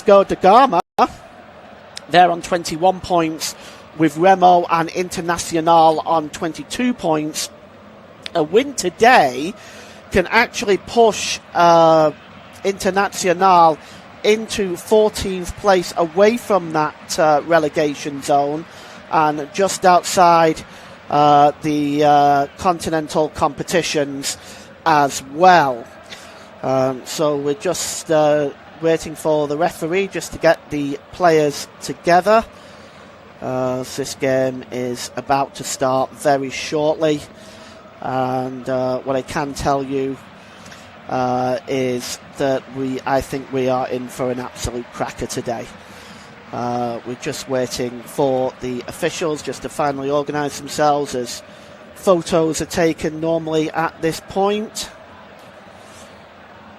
Vasco da Gama. They're on 21 points, with Remo and Internacional on 22 points. A win today can actually push Internacional into 14th place, away from that relegation zone and just outside the continental competitions as well. So we're just waiting for the referee just to get the players together. This game is about to start very shortly, and what I can tell you is that I think we are in for an absolute cracker today. We're just waiting for the officials just to finally organise themselves, as photos are taken normally at this point.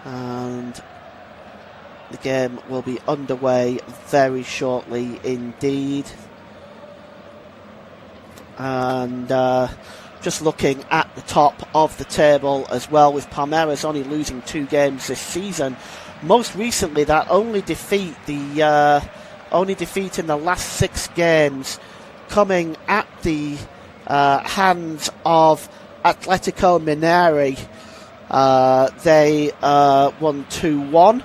And the game will be underway very shortly indeed. And just looking at the top of the table as well, with Palmeiras only losing 2 games this season. Most recently, that only defeat in the last 6 games coming at the hands of Atletico Mineiro. They won 2-1.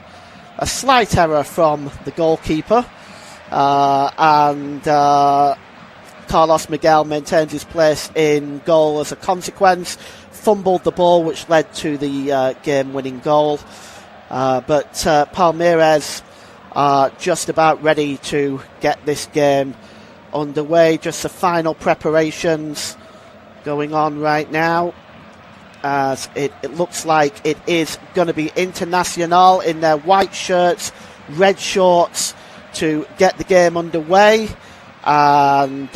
A slight error from the goalkeeper, and Carlos Miguel maintains his place in goal as a consequence. Fumbled the ball, which led to the game-winning goal. But Palmeiras are just about ready to get this game underway. Just the final preparations going on right now, as it looks like it is going to be Internacional in their white shirts, red shorts, to get the game underway, and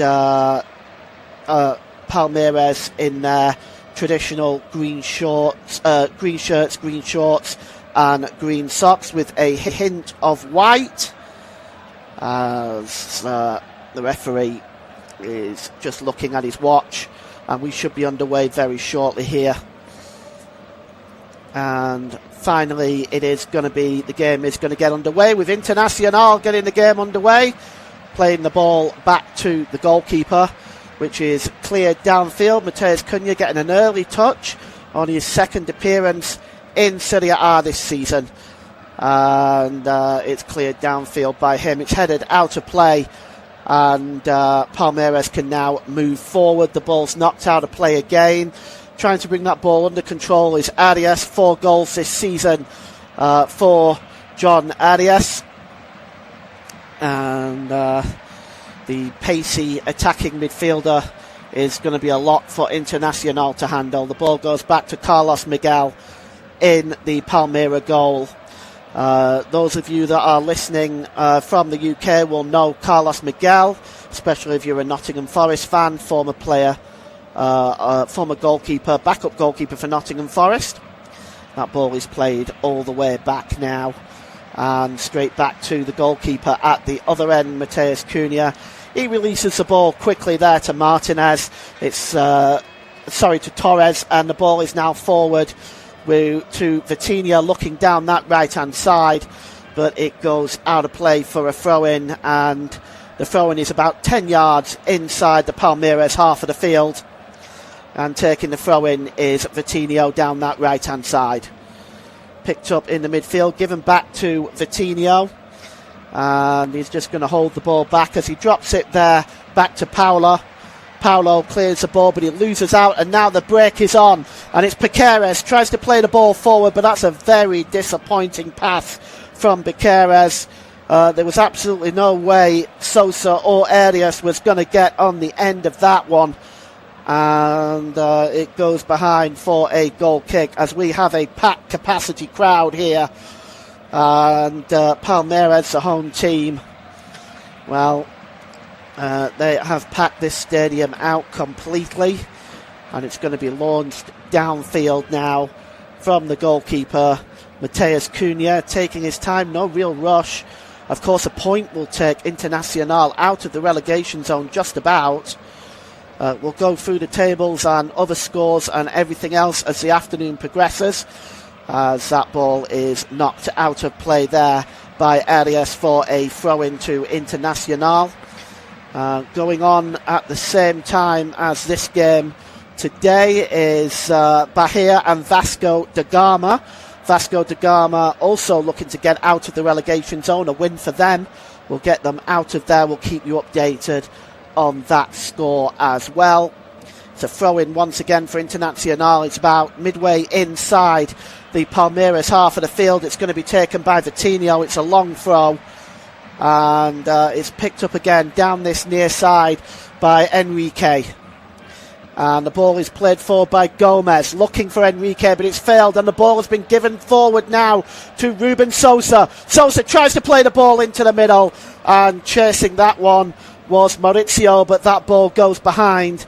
Palmeiras in their traditional green shirts, green shorts, and green socks with a hint of white, as the referee is just looking at his watch, and we should be underway very shortly here. And finally, the game is going to get underway with Internacional getting the game underway, playing the ball back to the goalkeeper, which is cleared downfield. Matheus Cunha getting an early touch on his second appearance in Serie A this season, and it's cleared downfield by him. It's headed out of play, and Palmeiras can now move forward. The ball's knocked out of play again. Trying to bring that ball under control is Arias. 4 goals this season for John Arias. And the pacey attacking midfielder is going to be a lot for Internacional to handle. The ball goes back to Carlos Miguel in the Palmeiras goal. Those of you that are listening from the UK will know Carlos Miguel, especially if you're a Nottingham Forest fan, former player, former goalkeeper, backup goalkeeper for Nottingham Forest. That ball is played all the way back now, and straight back to the goalkeeper at the other end, Matheus Cunha. He releases the ball quickly there to Martinez. To Torres, and the ball is now forward to Vitinha, looking down that right-hand side, but it goes out of play for a throw-in, and the throw-in is about 10 yards inside the Palmeiras half of the field, and taking the throw-in is Vitinha down that right-hand side. Picked up in the midfield, given back to Vitinha, and he's just going to hold the ball back as he drops it there back to Paulo. Paulo clears the ball, but he loses out, and now the break is on, and it's Piqueires tries to play the ball forward, but that's a very disappointing pass from Piqueires. There was absolutely no way Sosa or Arias was going to get on the end of that one, and it goes behind for a goal kick, as we have a packed capacity crowd here, and Palmeiras, the home team, well, they have packed this stadium out completely, and it's going to be launched downfield now from the goalkeeper, Matheus Cunha, taking his time, no real rush. Of course, a point will take Internacional out of the relegation zone just about. We'll go through the tables and other scores and everything else as the afternoon progresses, as that ball is knocked out of play there by Arias for a throw-in to Internacional. Going on at the same time as this game today is Bahia and Vasco da Gama. Vasco da Gama also looking to get out of the relegation zone. A win for them will get them out of there. We'll keep you updated on that score as well. It's a throw-in once again for Internacional. It's about midway inside the Palmeiras half of the field. It's going to be taken by Vitinho. It's a long throw. And it's picked up again down this near side by Enrique. And the ball is played forward by Gomez, looking for Enrique, but it's failed, and the ball has been given forward now to Ruben Sosa. Sosa tries to play the ball into the middle, and chasing that one was Mauricio, but that ball goes behind.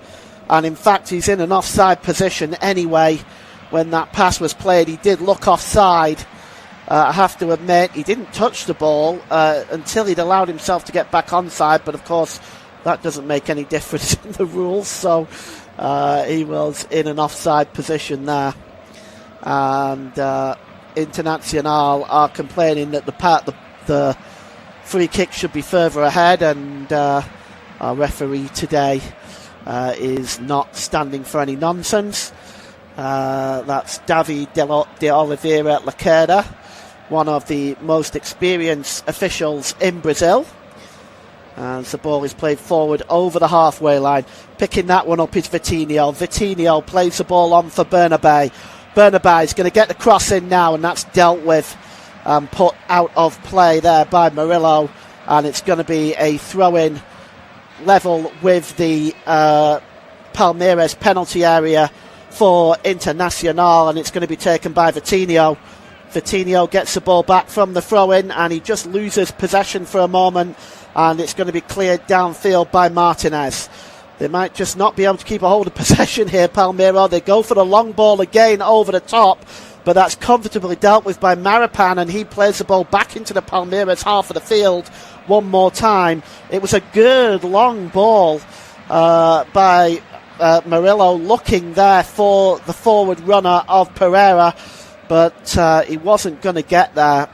And in fact, he's in an offside position anyway. When that pass was played, he did look offside. I have to admit, he didn't touch the ball until he'd allowed himself to get back onside, but of course, that doesn't make any difference in the rules, so he was in an offside position there. And Internacional are complaining that the free kick should be further ahead, and our referee today is not standing for any nonsense. That's Davi de Oliveira Lacerda, one of the most experienced officials in Brazil. As the ball is played forward over the halfway line. Picking that one up is Vitinho. Vitinho plays the ball on for Bernabé. Bernabé is going to get the cross in now, and that's dealt with and put out of play there by Murillo. And it's going to be a throw-in level with the Palmeiras penalty area for Internacional, and it's going to be taken by Vitinho. Vitinho gets the ball back from the throw-in, and he just loses possession for a moment, and it's going to be cleared downfield by Martinez. They might just not be able to keep a hold of possession here, Palmeiras. They go for the long ball again over the top, but that's comfortably dealt with by Maripan, and he plays the ball back into the Palmeiras half of the field one more time. It was a good long ball by Murillo, looking there for the forward runner of Pereira, but he wasn't going to get there.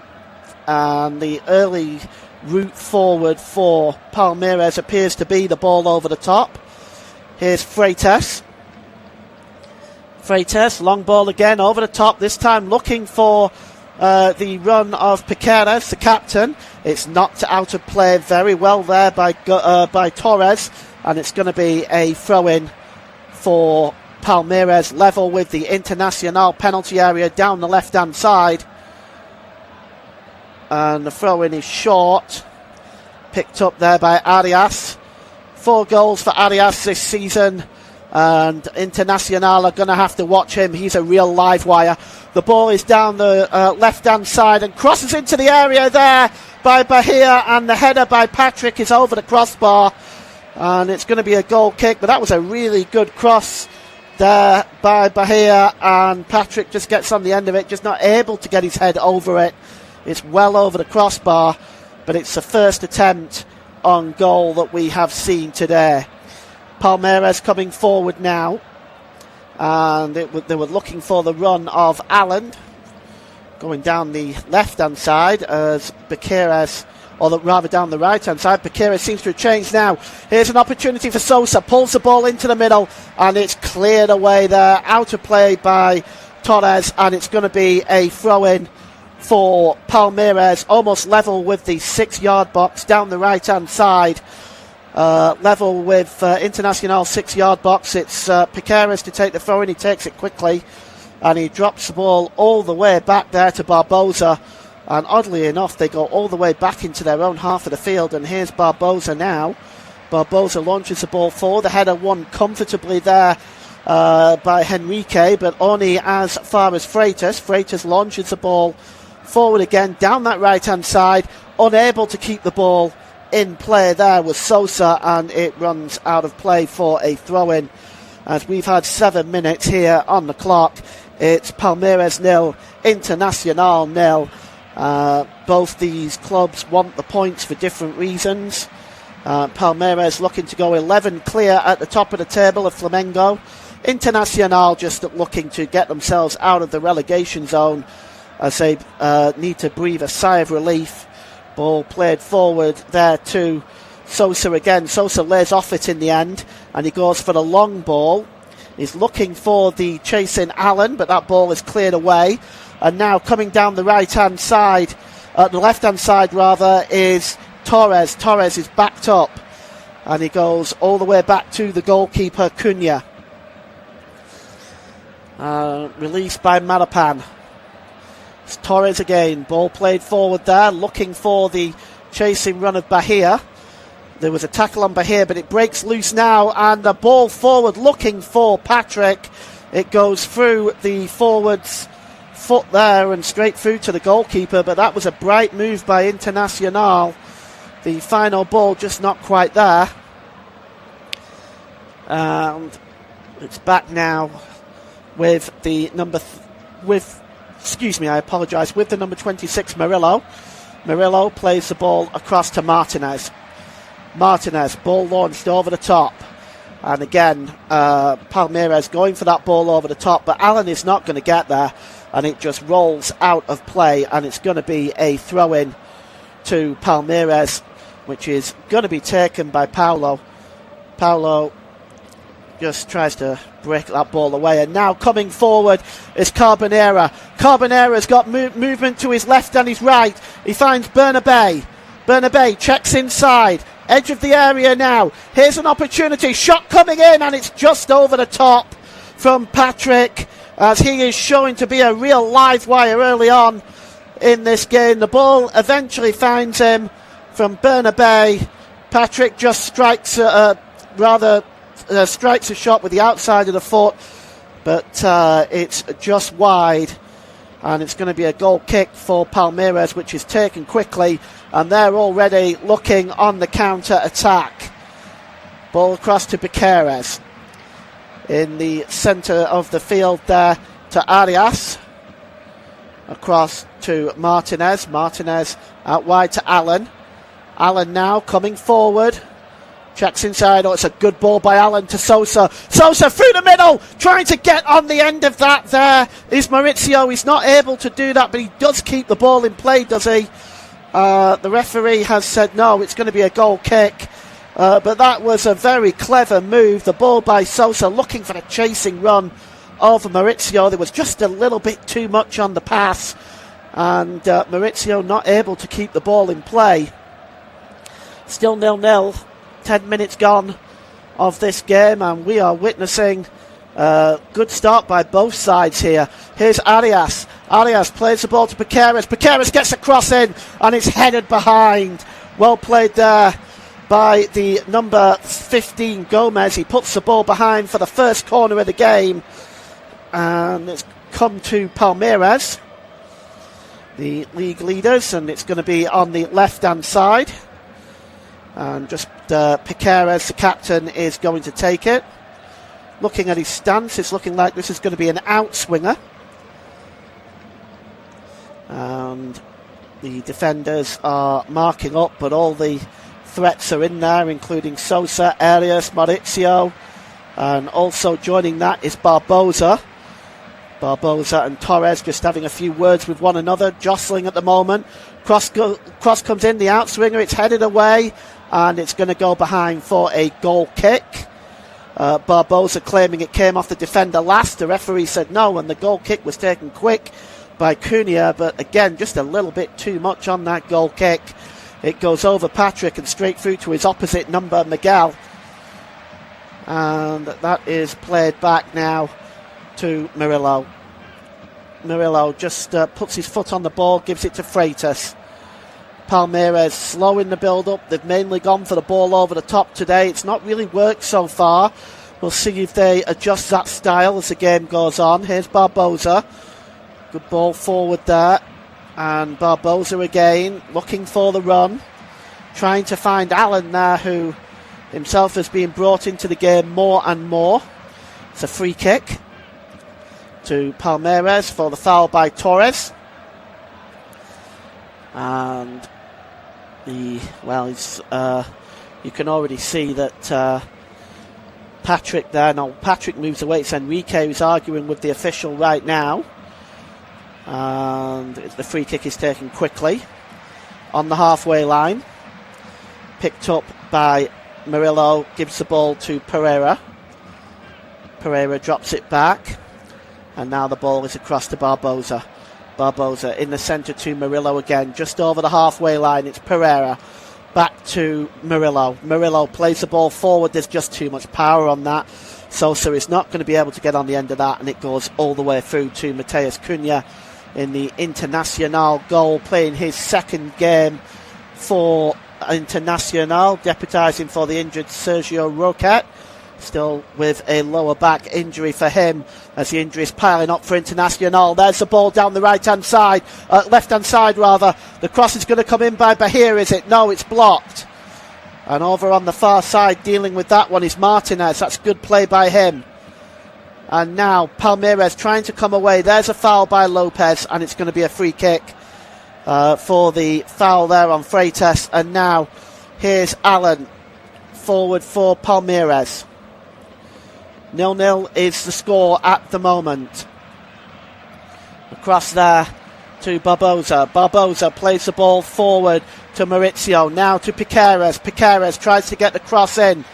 And the early route forward for Palmeiras appears to be the ball over the top. Here's Freitas. Freitas, long ball again over the top, this time looking for the run of Piqueras, the captain. It's knocked out of play very well there by Torres, and it's going to be a throw-in for Palmeiras, level with the Internacional penalty area down the left-hand side. And the throw-in is short, picked up there by Arias. 4 goals for Arias this season, and Internacional are going to have to watch him. He's a real live wire. The ball is down the left-hand side and crosses into the area there by Bahia, and the header by Patrick is over the crossbar, and it's going to be a goal kick, but that was a really good cross there by Bahia, and Patrick just gets on the end of it, just not able to get his head over it. It's well over the crossbar, but it's the first attempt on goal that we have seen today. Palmeiras coming forward now, and they were looking for the run of Allen going down the left-hand side as Piqueras, or rather down the right-hand side. Piqueras seems to have changed now. Here's an opportunity for Sosa, pulls the ball into the middle, and it's cleared away there, out of play by Torres, and it's going to be a throw-in for Palmeiras, almost level with the 6-yard box down the right-hand side. Level with Internacional 6-yard box. It's Piqueras to take the throw-in. He takes it quickly, and he drops the ball all the way back there to Barbosa. And oddly enough, they go all the way back into their own half of the field. And here's Barbosa now. Barbosa launches the ball forward. The header won comfortably there by Henrique, but only as far as Freitas. Freitas launches the ball forward again down that right-hand side. Unable to keep the ball in play there was Sosa, and it runs out of play for a throw-in. As we've had 7 minutes here on the clock, it's Palmeiras 0, Internacional 0. Both these clubs want the points for different reasons. Palmeiras looking to go 11 clear at the top of the table of Flamengo. Internacional just looking to get themselves out of the relegation zone as they need to breathe a sigh of relief Ball played forward there to Sosa again. Sosa lays off it in the end, and he goes for the long ball. He's looking for the chasing Allen, but that ball is cleared away. And now coming down the right-hand side, the left-hand side rather, is Torres. Torres is backed up, and he goes all the way back to the goalkeeper, Cunha. Released by Marapan. It's Torres again. Ball played forward there, looking for the chasing run of Bahia. There was a tackle on Bahia, but it breaks loose now, and the ball forward looking for Patrick. It goes through the forward's foot there and straight through to the goalkeeper, but that was a bright move by Internacional. The final ball just not quite there. And it's back now with the with the number 26, Murillo. Murillo plays the ball across to Martinez. Martinez, ball launched over the top. And again, Palmeiras going for that ball over the top, but Allen is not going to get there, and it just rolls out of play, and it's going to be a throw-in to Palmeiras, which is going to be taken by Paulo. Paulo just tries to break that ball away, and now coming forward is Carbonera. Carbonera's got movement to his left and his right. He finds Bernabé. Bernabé checks inside. Edge of the area now. Here's an opportunity. Shot coming in, and it's just over the top from Patrick, as he is showing to be a real live wire early on in this game. The ball eventually finds him from Bernabé. Patrick just strikes a shot with the outside of the foot, but it's just wide, and it's going to be a goal kick for Palmeiras, which is taken quickly, and they're already looking on the counter attack. Ball across to Piqueras in the centre of the field there to Arias. Across to Martinez. Martinez out wide to Allen. Allen now coming forward. Checks inside. Oh, it's a good ball by Allen to Sosa. Sosa through the middle, trying to get on the end of that. There is Maurizio. He's not able to do that, but he does keep the ball in play, does he? The referee has said no, it's going to be a goal kick. But that was a very clever move. The ball by Sosa, looking for the chasing run of Maurizio. There was just a little bit too much on the pass, and Maurizio not able to keep the ball in play. Still 0-0. 10 minutes gone of this game, and we are witnessing a good start by both sides here. Here's Arias. Arias plays the ball to Piqueras. Piqueras gets a cross in, and it's headed behind. Well played there by the number 15 Gomez. He puts the ball behind for the first corner of the game, and it's come to Palmeiras, the league leaders, and it's going to be on the left-hand side. And just Piqueras, the captain, is going to take it. Looking at his stance, it's looking like this is going to be an outswinger. And the defenders are marking up, but all the threats are in there, including Sosa, Arias, Maurizio, and also joining that is Barbosa. Barbosa and Torres just having a few words with one another, jostling at the moment. Cross comes in, the outswinger, it's headed away, and it's going to go behind for a goal kick. Barbosa claiming it came off the defender last. The referee said no, and the goal kick was taken quick by Cunha, but again, just a little bit too much on that goal kick. It goes over Patrick and straight through to his opposite number, Miguel. And that is played back now to Murillo. Murillo just puts his foot on the ball, gives it to Freitas. Palmeiras slowing the build-up. They've mainly gone for the ball over the top today. It's not really worked so far. We'll see if they adjust that style as the game goes on. Here's Barbosa. Good ball forward there. And Barbosa again, looking for the run. Trying to find Allen there, who himself has been brought into the game more and more. It's a free kick to Palmeiras for the foul by Torres. And you can already see that Patrick there. No, Patrick moves away. It's Enrique who's arguing with the official right now. And the free kick is taken quickly. on the halfway line. Picked up by Murillo, gives the ball to Pereira. Pereira drops it back, and now the ball is across to Barbosa. Barbosa in the centre to Murillo again, just over the halfway line. It's Pereira, back to Murillo. Murillo plays the ball forward, there's just too much power on that. Sosa is not going to be able to get on the end of that, and it goes all the way through to Mateus Cunha in the Internacional goal, playing his second game for Internacional, deputising for the injured Sergio Roquette. Still with a lower back injury for him as the injury is piling up for Internacional. There's the ball down the right-hand side, left-hand side rather. The cross is going to come in by Bahia, is it? No, it's blocked. And over on the far side, dealing with that one is Martinez. That's good play by him. And now Palmeiras trying to come away. There's a foul by Lopez, and it's going to be a free kick for the foul there on Freitas. And now here's Allen forward for Palmeiras. 0-0 is the score at the moment. Across there to Barbosa. Barbosa plays the ball forward to Maurizio. Now to Piqueras. Piqueras tries to get the cross in.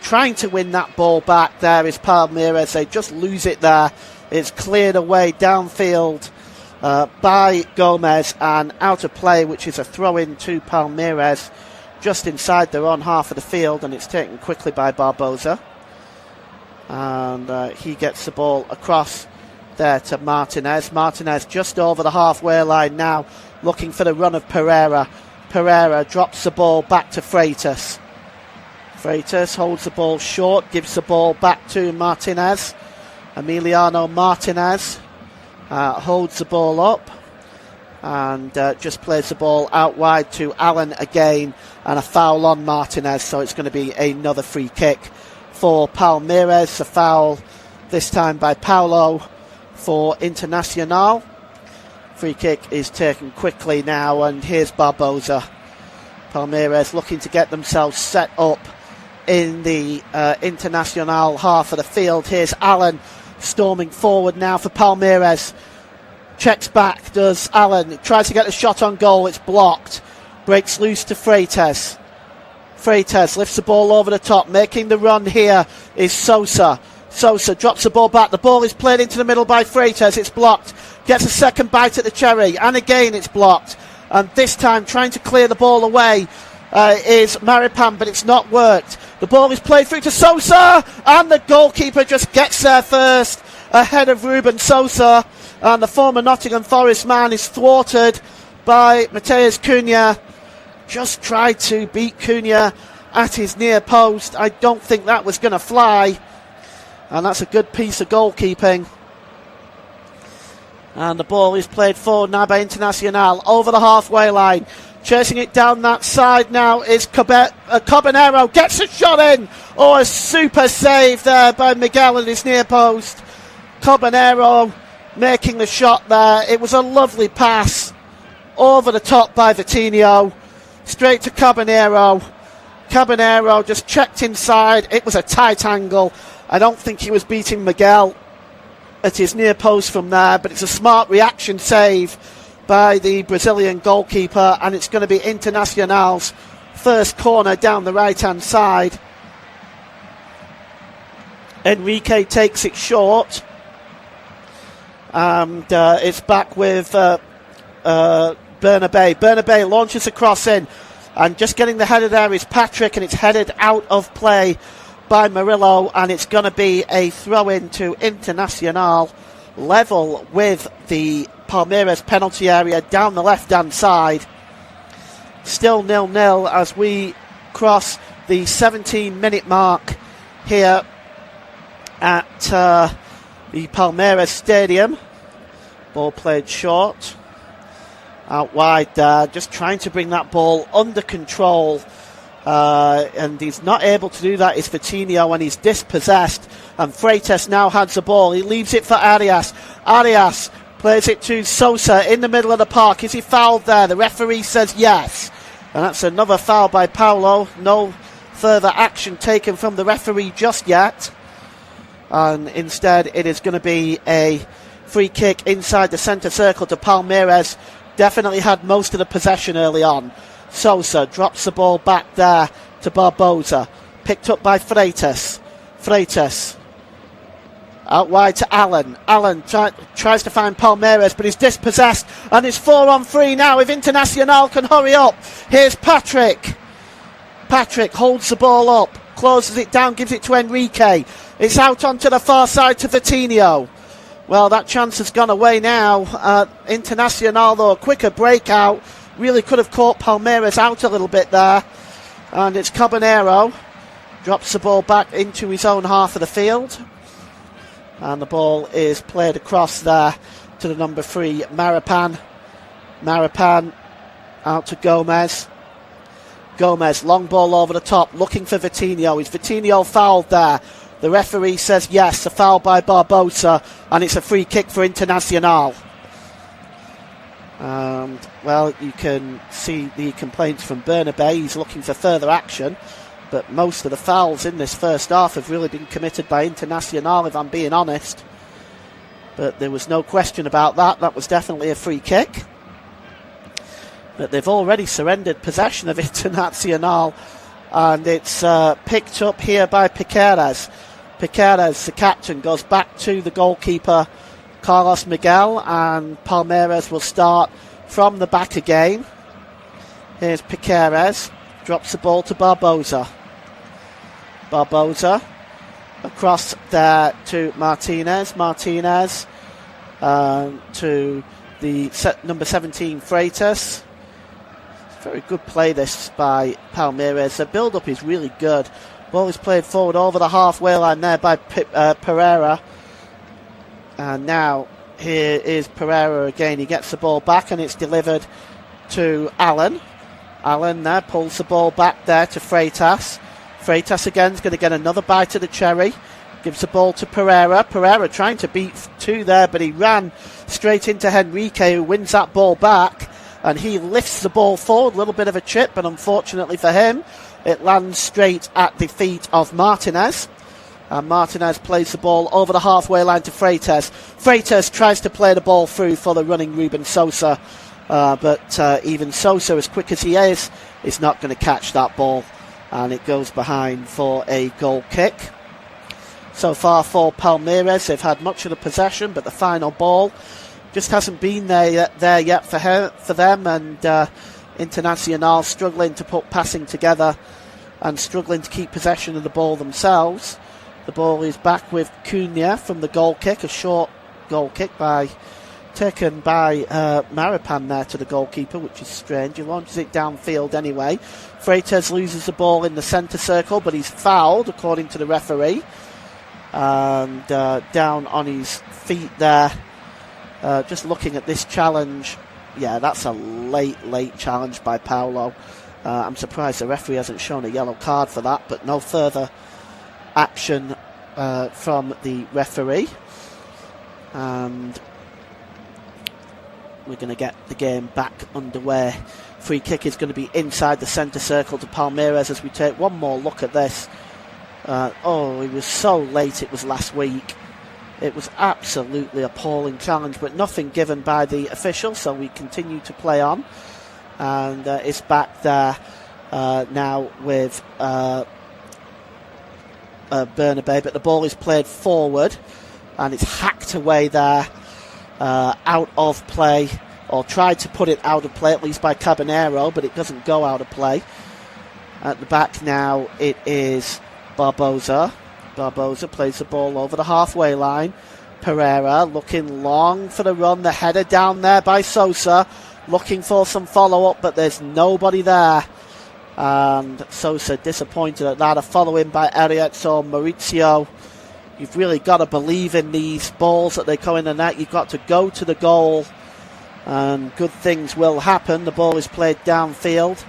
Trying to win that ball back. There is Palmeiras. They just lose it there. It's cleared away downfield by Gomez and out of play, which is a throw-in to Palmeiras just inside their own half of the field, and it's taken quickly by Barbosa. And he gets the ball across there to Martinez. Martinez just over the halfway line now, looking for the run of Pereira. Pereira drops the ball back to Freitas. Freitas holds the ball short, gives the ball back to Martinez. Emiliano Martinez holds the ball up and just plays the ball out wide to Allen again, and a foul on Martinez, so it's going to be another free kick for Palmeiras. A foul this time by Paulo for Internacional. Free kick is taken quickly now, and here's Barbosa. Palmeiras looking to get themselves set up in the Internacional half of the field. Here's Allen storming forward now for Palmeiras. Checks back, does Allen. Tries to get a shot on goal, it's blocked. Breaks loose to Freitas. Freitas lifts the ball over the top. Making the run here is Sosa. Sosa drops the ball back. The ball is played into the middle by Freitas. It's blocked. Gets a second bite at the cherry, and again it's blocked. And this time trying to clear the ball away is Maripan, but it's not worked. The ball is played through to Sosa, and the goalkeeper just gets there first ahead of Ruben Sosa, and the former Nottingham Forest man is thwarted by Mateus Cunha. Just tried to beat Cunha at his near post. I don't think that was going to fly, and that's a good piece of goalkeeping. And the ball is played forward now by Internacional over the halfway line. Chasing it down that side now is Cabanero. Gets a shot in. Oh, a super save there by Miguel at his near post. Cabanero making the shot there. It was a lovely pass over the top by Vitinho. Straight to Cabanero. Cabanero just checked inside. It was a tight angle. I don't think he was beating Miguel at his near post from there, but it's a smart reaction save by the Brazilian goalkeeper, and it's going to be Internacional's first corner down the right-hand side. Enrique takes it short, and it's back with Bernabé. Bernabé launches a cross in, and just getting the header there is Patrick, and it's headed out of play by Murillo, and it's going to be a throw-in to Internacional, level with the Palmeiras penalty area down the left-hand side. Still 0-0 as we cross the 17-minute mark here at the Palmeiras Stadium. Ball played short. Out wide there, just trying to bring that ball under control. And he's not able to do that. It's Vitinho, and he's dispossessed. And Freitas now has the ball. He leaves it for Arias. Arias plays it to Sosa in the middle of the park. Is he fouled there? The referee says yes. And that's another foul by Paulo. No further action taken from the referee just yet. And instead it is going to be a free kick inside the centre circle to Palmeiras. Definitely had most of the possession early on. Sosa drops the ball back there to Barbosa. Picked up by Freitas. Out wide to Allen. Allen tries to find Palmeiras, but he's dispossessed, and it's 4-on-3 now. If Internacional can hurry up. Here's Patrick. Patrick holds the ball up, closes it down, gives it to Enrique. It's out onto the far side to Vitinho. Well, that chance has gone away now. Internacional, though, a quicker breakout. Really could have caught Palmeiras out a little bit there. And it's Caballero. Drops the ball back into his own half of the field. And the ball is played across there to the number 3, Maripan. Maripan out to Gomez. Gomez, long ball over the top, looking for Vitinho. Is Vitinho fouled there? The referee says yes, a foul by Barbosa, and it's a free kick for Internacional. And, well, you can see the complaints from Bernabé. He's looking for further action. But most of the fouls in this first half have really been committed by Internacional, if I'm being honest. But there was no question about that. That was definitely a free kick. But they've already surrendered possession of Internacional. And it's picked up here by Piqueras. Piqueras, the captain, goes back to the goalkeeper, Carlos Miguel. And Palmeiras will start from the back again. Here's Piqueras. Drops the ball to Barbosa. Barbosa across there to Martinez. Martinez to the number 17, Freitas. Very good play this by Palmeiras. The build-up is really good. Ball is played forward over the halfway line there by Pereira. And now here is Pereira again. He gets the ball back and it's delivered to Allen. Allen there pulls the ball back there to Freitas. Freitas again is going to get another bite of the cherry. Gives the ball to Pereira. Pereira trying to beat 2 there, but he ran straight into Enrique, who wins that ball back. And he lifts the ball forward. A little bit of a chip, but unfortunately for him, it lands straight at the feet of Martinez. And Martinez plays the ball over the halfway line to Freitas. Freitas tries to play the ball through for the running Ruben Sosa. But even Sosa, as quick as he is not going to catch that ball. And it goes behind for a goal kick. So far for Palmeiras, they've had much of the possession, but the final ball just hasn't been there yet for them. And Internacional struggling to put passing together and struggling to keep possession of the ball themselves. The ball is back with Cunha from the goal kick, a short goal kick taken by Maripan there to the goalkeeper, which is strange. He launches it downfield anyway. Freitas loses the ball in the centre circle, but he's fouled according to the referee. And down on his feet there. Just looking at this challenge, yeah, that's a late challenge by Paulo. I'm surprised the referee hasn't shown a yellow card for that, but no further action from the referee. And we're going to get the game back underway. Free kick is going to be inside the centre circle to Palmeiras as we take one more look at this. It was so late, it was last week. It was absolutely appalling challenge, but nothing given by the official, so we continue to play on. And it's back there now with Bernabé, but the ball is played forward and it's hacked away there. Out of play, or tried to put it out of play, at least by Caballero, but it doesn't go out of play. At the back now, it is Barbosa. Barbosa plays the ball over the halfway line. Pereira looking long for the run. The header down there by Sosa, looking for some follow-up, but there's nobody there. And Sosa disappointed at that. A follow-in by Arietto Maurizio. You've really got to believe in these balls that they go in the net. You've got to go to the goal and good things will happen. The ball is played downfield.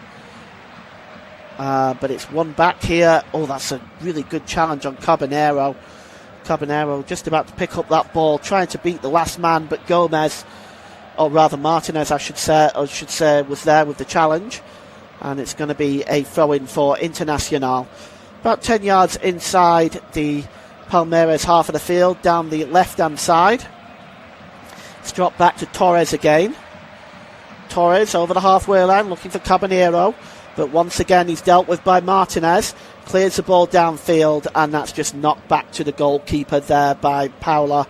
But it's won back here. Oh, that's a really good challenge on Caballero. Caballero just about to pick up that ball, trying to beat the last man, but Gomez, or rather Martinez, I should say, was there with the challenge. And it's going to be a throw-in for Internacional. About 10 yards inside the Palmeiras half of the field, down the left-hand side. It's dropped back to Torres again. Torres over the halfway line looking for Caballero, but once again he's dealt with by Martinez. Clears the ball downfield, and that's just knocked back to the goalkeeper there by Paula.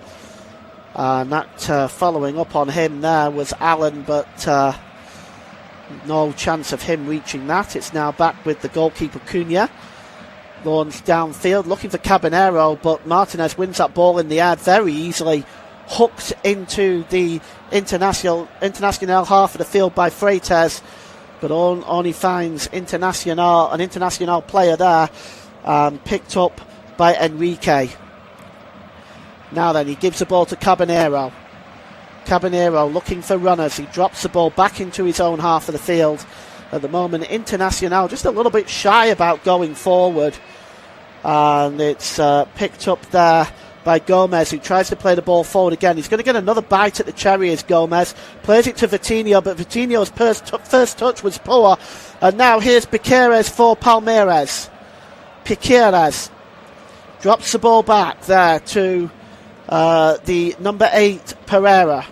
And that following up on him there was Allen, but no chance of him reaching that. It's now back with the goalkeeper Cunha. Launched downfield looking for Caballero, but Martinez wins that ball in the air very easily. Hooked into the Internacional half of the field by Freitas, but only finds an Internacional player there, picked up by Enrique. Now then, he gives the ball to Caballero. Caballero looking for runners. He drops the ball back into his own half of the field. At the moment, Internacional just a little bit shy about going forward. And it's picked up there by Gomez, who tries to play the ball forward again. He's going to get another bite at the cherry as Gomez plays it to Vitinho, but Vitinho's first touch was poor. And now here's Piqueras for Palmeiras. Piqueras drops the ball back there to the number 8, Pereira.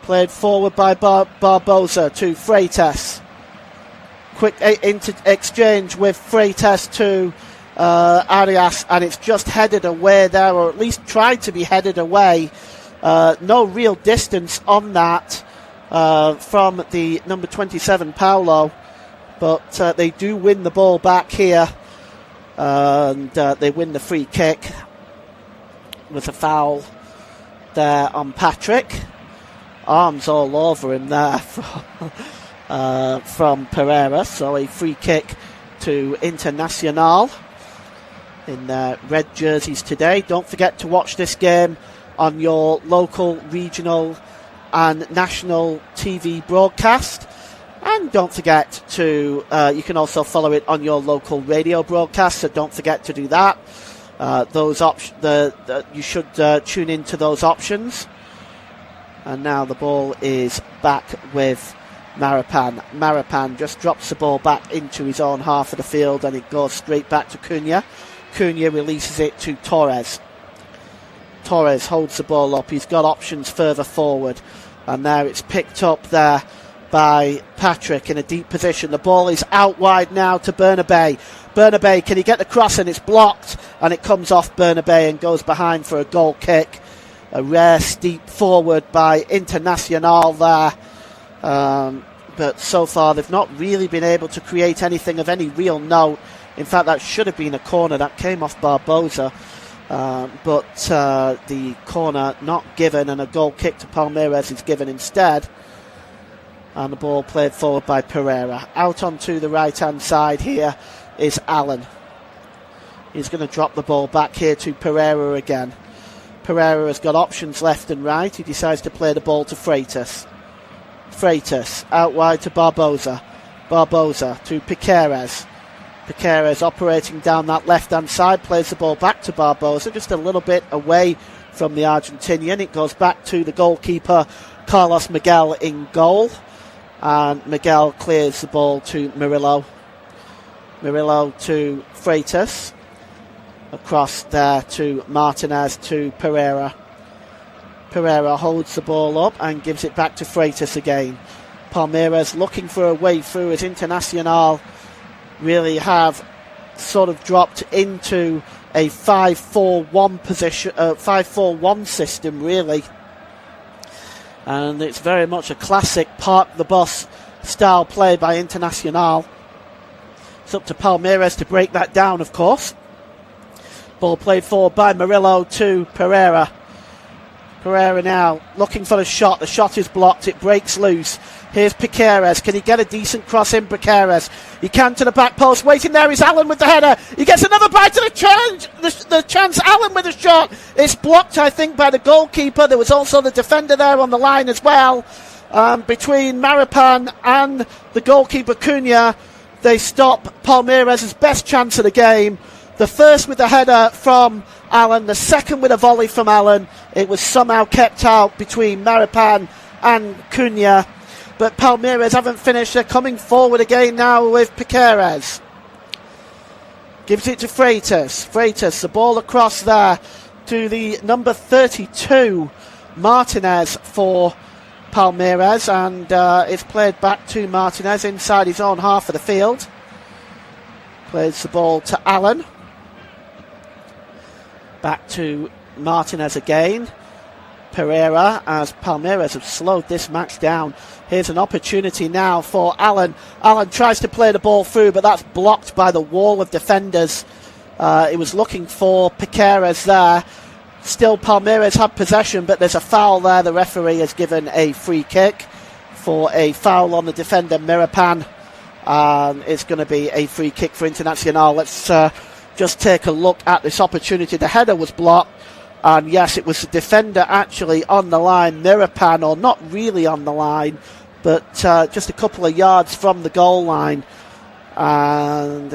Played forward by Barbosa to Freitas. Quick exchange with Freitas to Arias, and it's just headed away there, or at least tried to be headed away. No real distance on that from the number 27, Paulo, but they do win the ball back here, and they win the free kick with a foul there on Patrick. Arms all over him there from Pereira. So a free kick to Internacional in their red jerseys today. Don't forget to watch this game on your local, regional and national TV broadcast. And don't forget to, you can also follow it on your local radio broadcast, so don't forget to do that. You should tune into those options. And now the ball is back with Maripan. Maripan just drops the ball back into his own half of the field, and it goes straight back to Cunha. Cunha releases it to Torres. Torres holds the ball up. He's got options further forward. And now it's picked up there by Patrick in a deep position. The ball is out wide now to Bernabé. Bernabé, can he get the cross? And it's blocked, and it comes off Bernabé and goes behind for a goal kick. A rare steep forward by Internacional there. But so far they've not really been able to create anything of any real note. In fact, that should have been a corner that came off Barbosa. But the corner not given, and a goal kick to Palmeiras is given instead. And the ball played forward by Pereira. Out onto the right-hand side here is Allen. He's going to drop the ball back here to Pereira again. Pereira has got options left and right. He decides to play the ball to Freitas. Freitas out wide to Barbosa. Barbosa to Piqueras. Piqueras operating down that left-hand side, plays the ball back to Barbosa, just a little bit away from the Argentinian. It goes back to the goalkeeper, Carlos Miguel, in goal. And Miguel clears the ball to Murillo. Murillo to Freitas. Across there to Martinez to Pereira. Pereira holds the ball up and gives it back to Freitas again. Palmeiras looking for a way through as Internacional really have sort of dropped into a 5-4-1 position, 5-4-1 system really. And it's very much a classic park the bus style play by Internacional. It's up to Palmeiras to break that down, of course. Ball played forward by Murillo to Pereira. Pereira now looking for the shot. The shot is blocked. It breaks loose. Here's Piqueras. Can he get a decent cross in? Piqueras. He can to the back post. Waiting there is Allen with the header. He gets another bite of the challenge. The chance. Allen with a shot. It's blocked, I think, by the goalkeeper. There was also the defender there on the line as well. Between Maripan and the goalkeeper Cunha, they stop Palmeiras' best chance of the game. The first with the header from Allen, the second with a volley from Allen. It was somehow kept out between Maripan and Cunha. But Palmeiras haven't finished. They're coming forward again now with Piqueras. Gives it to Freitas. Freitas, the ball across there to the number 32, Martinez for Palmeiras, and it's played back to Martinez inside his own half of the field. Plays the ball to Allen. Back to Martinez again. Pereira, as Palmeiras have slowed this match down. Here's an opportunity now for Allen. Allen tries to play the ball through, but that's blocked by the wall of defenders. He was looking for Piqueras there. Still Palmeiras had possession, but there's a foul there. The referee has given a free kick for a foul on the defender Mirapan. It's going to be a free kick for Internacional. Let's just take a look at this opportunity. The header was blocked. And yes, it was the defender actually on the line, Mirapan, or not really on the line, but just a couple of yards from the goal line. And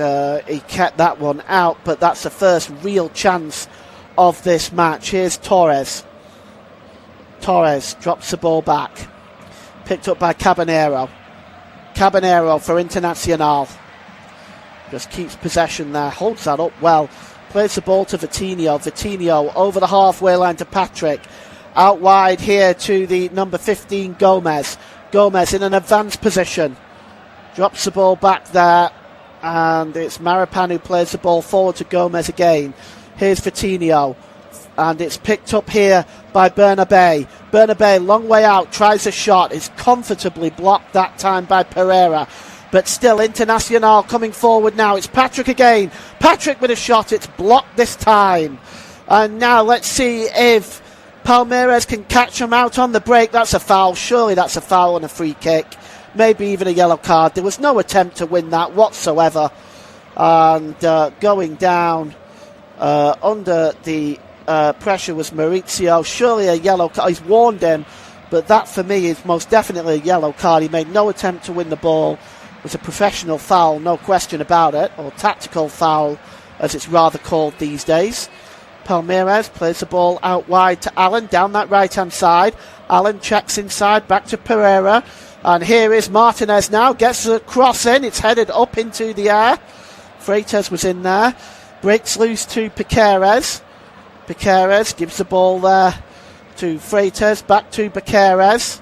he kept that one out, but that's the first real chance of this match. Here's Torres. Torres drops the ball back. Picked up by Caballero. Caballero for Internacional. Just keeps possession there, holds that up well. Plays the ball to Vitinho. Vitinho over the halfway line to Patrick. Out wide here to the number 15, Gomez. Gomez in an advanced position. Drops the ball back there. And it's Marapan who plays the ball forward to Gomez again. Here's Vitinho. And it's picked up here by Bernabé. Bernabé, long way out, tries a shot. It's comfortably blocked that time by Pereira. But still, Internacional coming forward now. It's Patrick again. Patrick with a shot. It's blocked this time. And now let's see if Palmeiras can catch him out on the break. That's a foul. Surely that's a foul and a free kick. Maybe even a yellow card. There was no attempt to win that whatsoever. And going down under the pressure was Maurizio. Surely a yellow card. He's warned him. But that for me is most definitely a yellow card. He made no attempt to win the ball. It was a professional foul, no question about it, or tactical foul as it's rather called these days. Palmeiras plays the ball out wide to Allen down that right hand side. Allen checks inside back to Pereira, and here is Martinez now, gets the cross in, it's headed up into the air. Freitas was in there, breaks loose to Piqueras. Piqueras gives the ball there to Freitas, back to Piqueras.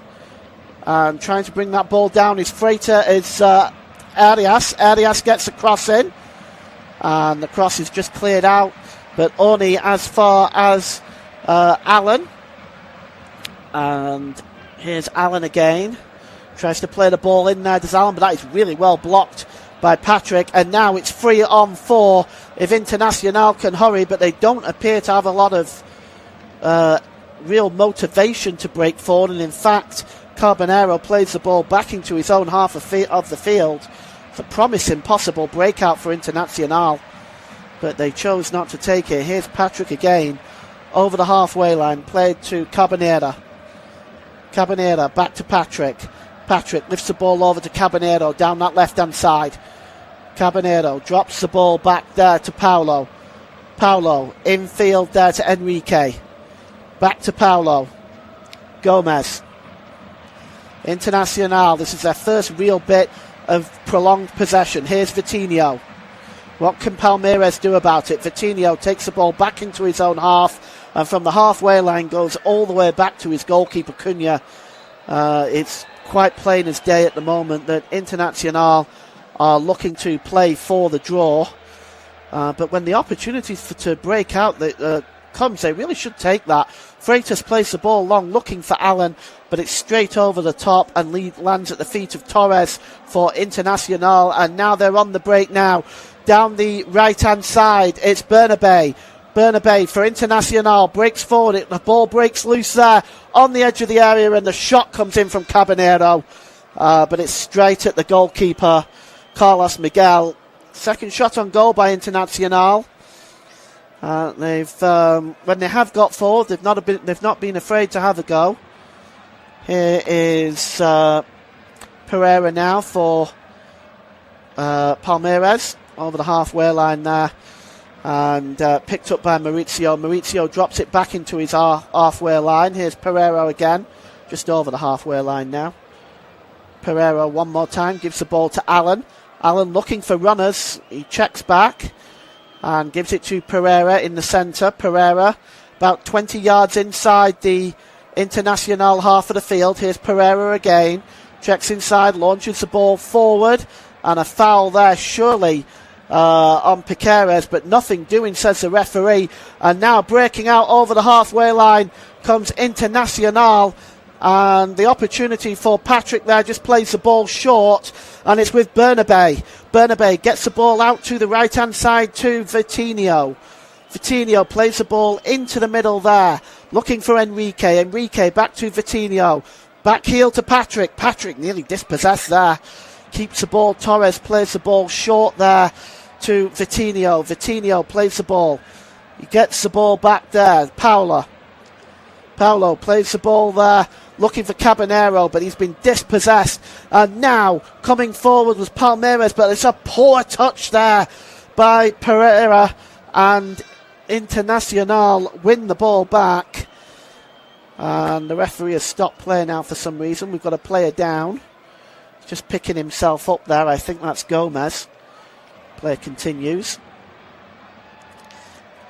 And trying to bring that ball down is Arias. Arias gets the cross in. And the cross is just cleared out. But only as far as Allen. And here's Allen again. Tries to play the ball in there. Does Allen, but that is really well blocked by Patrick. And now it's 3-on-4 if Internacional can hurry. But they don't appear to have a lot of real motivation to break forward. And in fact, Caballero plays the ball back into his own half of the field. It's a promising possible breakout for Internacional, but they chose not to take it. Here's Patrick again, over the halfway line, played to Caballero. Caballero back to Patrick. Patrick lifts the ball over to Caballero down that left-hand side. Caballero drops the ball back there to Paulo. Paulo infield there to Enrique. Back to Paulo. Gomez. Internacional, this is their first real bit of prolonged possession. Here's Vitinho. What can Palmeiras do about it? Vitinho takes the ball back into his own half, and from the halfway line goes all the way back to his goalkeeper, Cunha. It's quite plain as day at the moment that Internacional are looking to play for the draw. But when the opportunity to break out comes, they really should take that. Freitas plays the ball long, looking for Allen, but it's straight over the top and lands at the feet of Torres for Internacional. And now they're on the break now. Down the right-hand side, it's Bernabé. Bernabé for Internacional, breaks forward. The ball breaks loose there on the edge of the area, and the shot comes in from Caballero. But it's straight at the goalkeeper, Carlos Miguel. Second shot on goal by Internacional. When they have got forward, they've not been afraid to have a go. Here is Pereira now for Palmeiras over the halfway line there, and picked up by Maurizio. Maurizio drops it back into his halfway line. Here's Pereira again, just over the halfway line now. Pereira one more time, gives the ball to Allen. Allen looking for runners. He checks back and gives it to Pereira in the centre. Pereira about 20 yards inside the Internacional half of the field. Here's Pereira again. Checks inside, launches the ball forward, and a foul there surely on Piqueres, but nothing doing, says the referee. And now breaking out over the halfway line comes Internacional, and the opportunity for Patrick there, just plays the ball short, and it's with Bernabé. Bernabé gets the ball out to the right hand side to Vitinho. Vitinho plays the ball into the middle there, looking for Enrique. Enrique back to Vitinho. Back heel to Patrick. Patrick nearly dispossessed there. Keeps the ball. Torres plays the ball short there to Vitinho. Vitinho plays the ball. He gets the ball back there. Paulo plays the ball there, looking for Caballero, but he's been dispossessed. And now coming forward was Palmeiras, but it's a poor touch there by Pereira, and Internacional win the ball back. And the referee has stopped play now for some reason. We've got a player down. Just picking himself up there. I think that's Gomez. Play continues.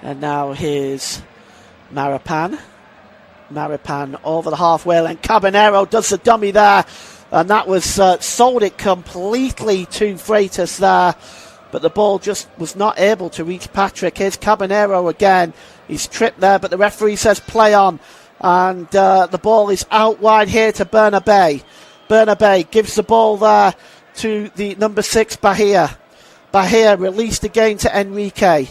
And now here's Maripan. Maripan over the halfway line. Caballero does the dummy there. And that was sold it completely to Freitas there. But the ball just was not able to reach Patrick. Here's Caballero again. He's tripped there, but the referee says play on. And the ball is out wide here to Bernabé. Bernabé gives the ball there to the number 6, Bahia. Bahia released again to Enrique.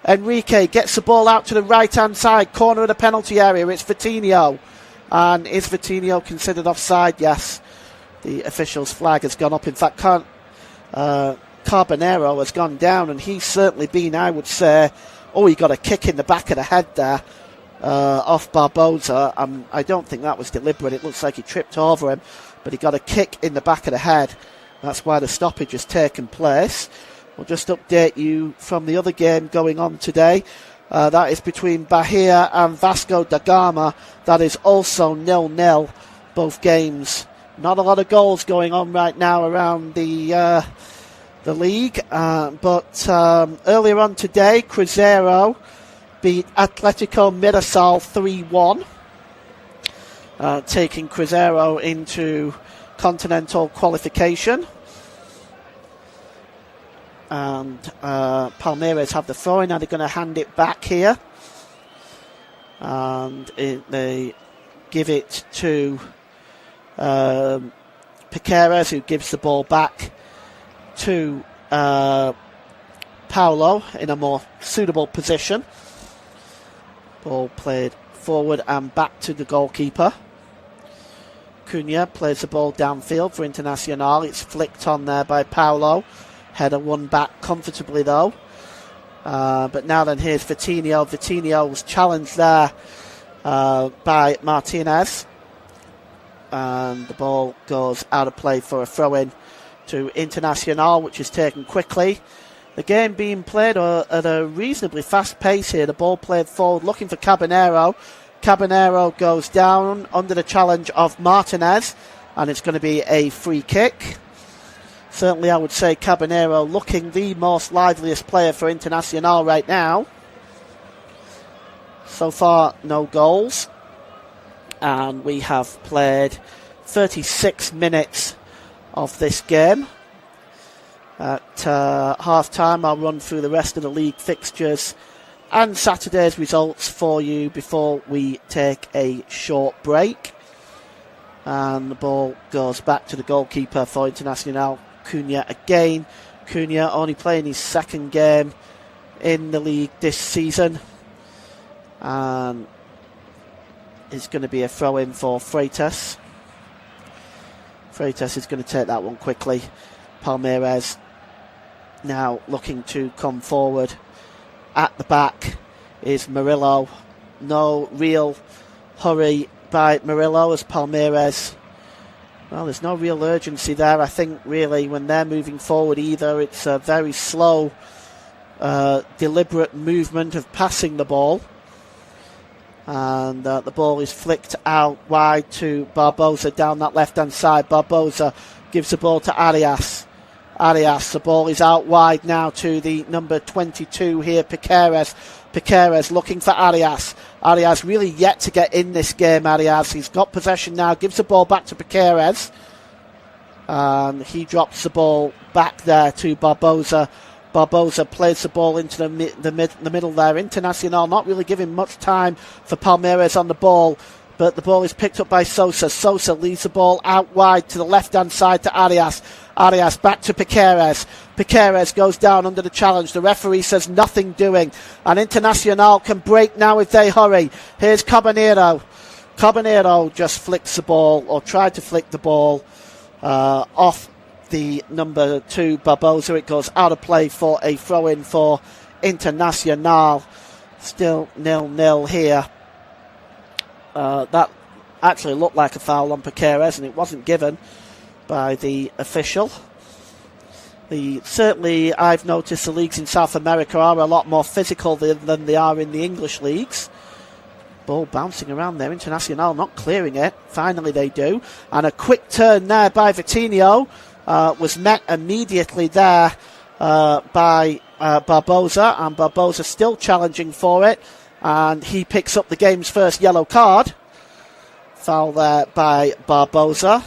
Enrique gets the ball out to the right-hand side, corner of the penalty area. It's Vitinho. And is Vitinho considered offside? Yes. The official's flag has gone up. In fact, Carbonero has gone down, and he's certainly been, I would say, he got a kick in the back of the head there. Off Barbosa. I don't think that was deliberate. It looks like he tripped over him, but he got a kick in the back of the head. That's why the stoppage has taken place. We'll just update you from the other game going on today. That is between Bahia and Vasco da Gama. That is also 0-0, both games. Not a lot of goals going on right now around the league, but earlier on today, Cruzeiro beat Atletico Mirasol 3-1, taking Cruzeiro into continental qualification. And Palmeiras have the throw-in. Now they're going to hand it back here. And they give it to Piqueres, who gives the ball back to Paulo in a more suitable position. Ball played forward and back to the goalkeeper. Cunha plays the ball downfield for Internacional. It's flicked on there by Paulo. Header won back comfortably though. But now then, here's Vitinho. Vitinho was challenged there by Martinez. And the ball goes out of play for a throw-in to Internacional, which is taken quickly. The game being played at a reasonably fast pace here. The ball played forward, looking for Caballero. Caballero goes down under the challenge of Martinez, and it's going to be a free kick. Certainly, I would say Caballero looking the most liveliest player for Internacional right now. So far, no goals. And we have played 36 minutes of this game. At half-time, I'll run through the rest of the league fixtures and Saturday's results for you before we take a short break. And the ball goes back to the goalkeeper for Internacional, Cunha again. Cunha only playing his second game in the league this season. And it's going to be a throw-in for Freitas. Freitas is going to take that one quickly. Palmeiras now looking to come forward. At the back is Murillo. No real hurry by Murillo as Palmeiras. Well, there's no real urgency there. I think really when they're moving forward either, it's a very slow, deliberate movement of passing the ball. And the ball is flicked out wide to Barbosa down that left-hand side. Barbosa gives the ball to Arias. Arias, the ball is out wide now to the number 22 here, Piqueres. Piqueres looking for Arias. Arias really yet to get in this game, Arias. He's got possession now, gives the ball back to Piqueres. And he drops the ball back there to Barbosa. Barbosa plays the ball into the middle there. Internacional not really giving much time for Palmeiras on the ball, but the ball is picked up by Sosa. Sosa leaves the ball out wide to the left-hand side to Arias. Arias back to Piqueres. Piqueres goes down under the challenge. The referee says nothing doing. And Internacional can break now if they hurry. Here's Caballero. Caballero just flicks the ball, or tried to flick the ball off the number 2 Barbosa. It goes out of play for a throw-in for Internacional. Still 0-0 here. That actually looked like a foul on Piqueres, and it wasn't given by the official. Certainly, I've noticed the leagues in South America are a lot more physical than they are in the English leagues. Ball bouncing around there. Internacional not clearing it. Finally they do. And a quick turn there by Vitinho was met immediately there by Barbosa. And Barbosa still challenging for it. And he picks up the game's first yellow card. Foul there by Barbosa.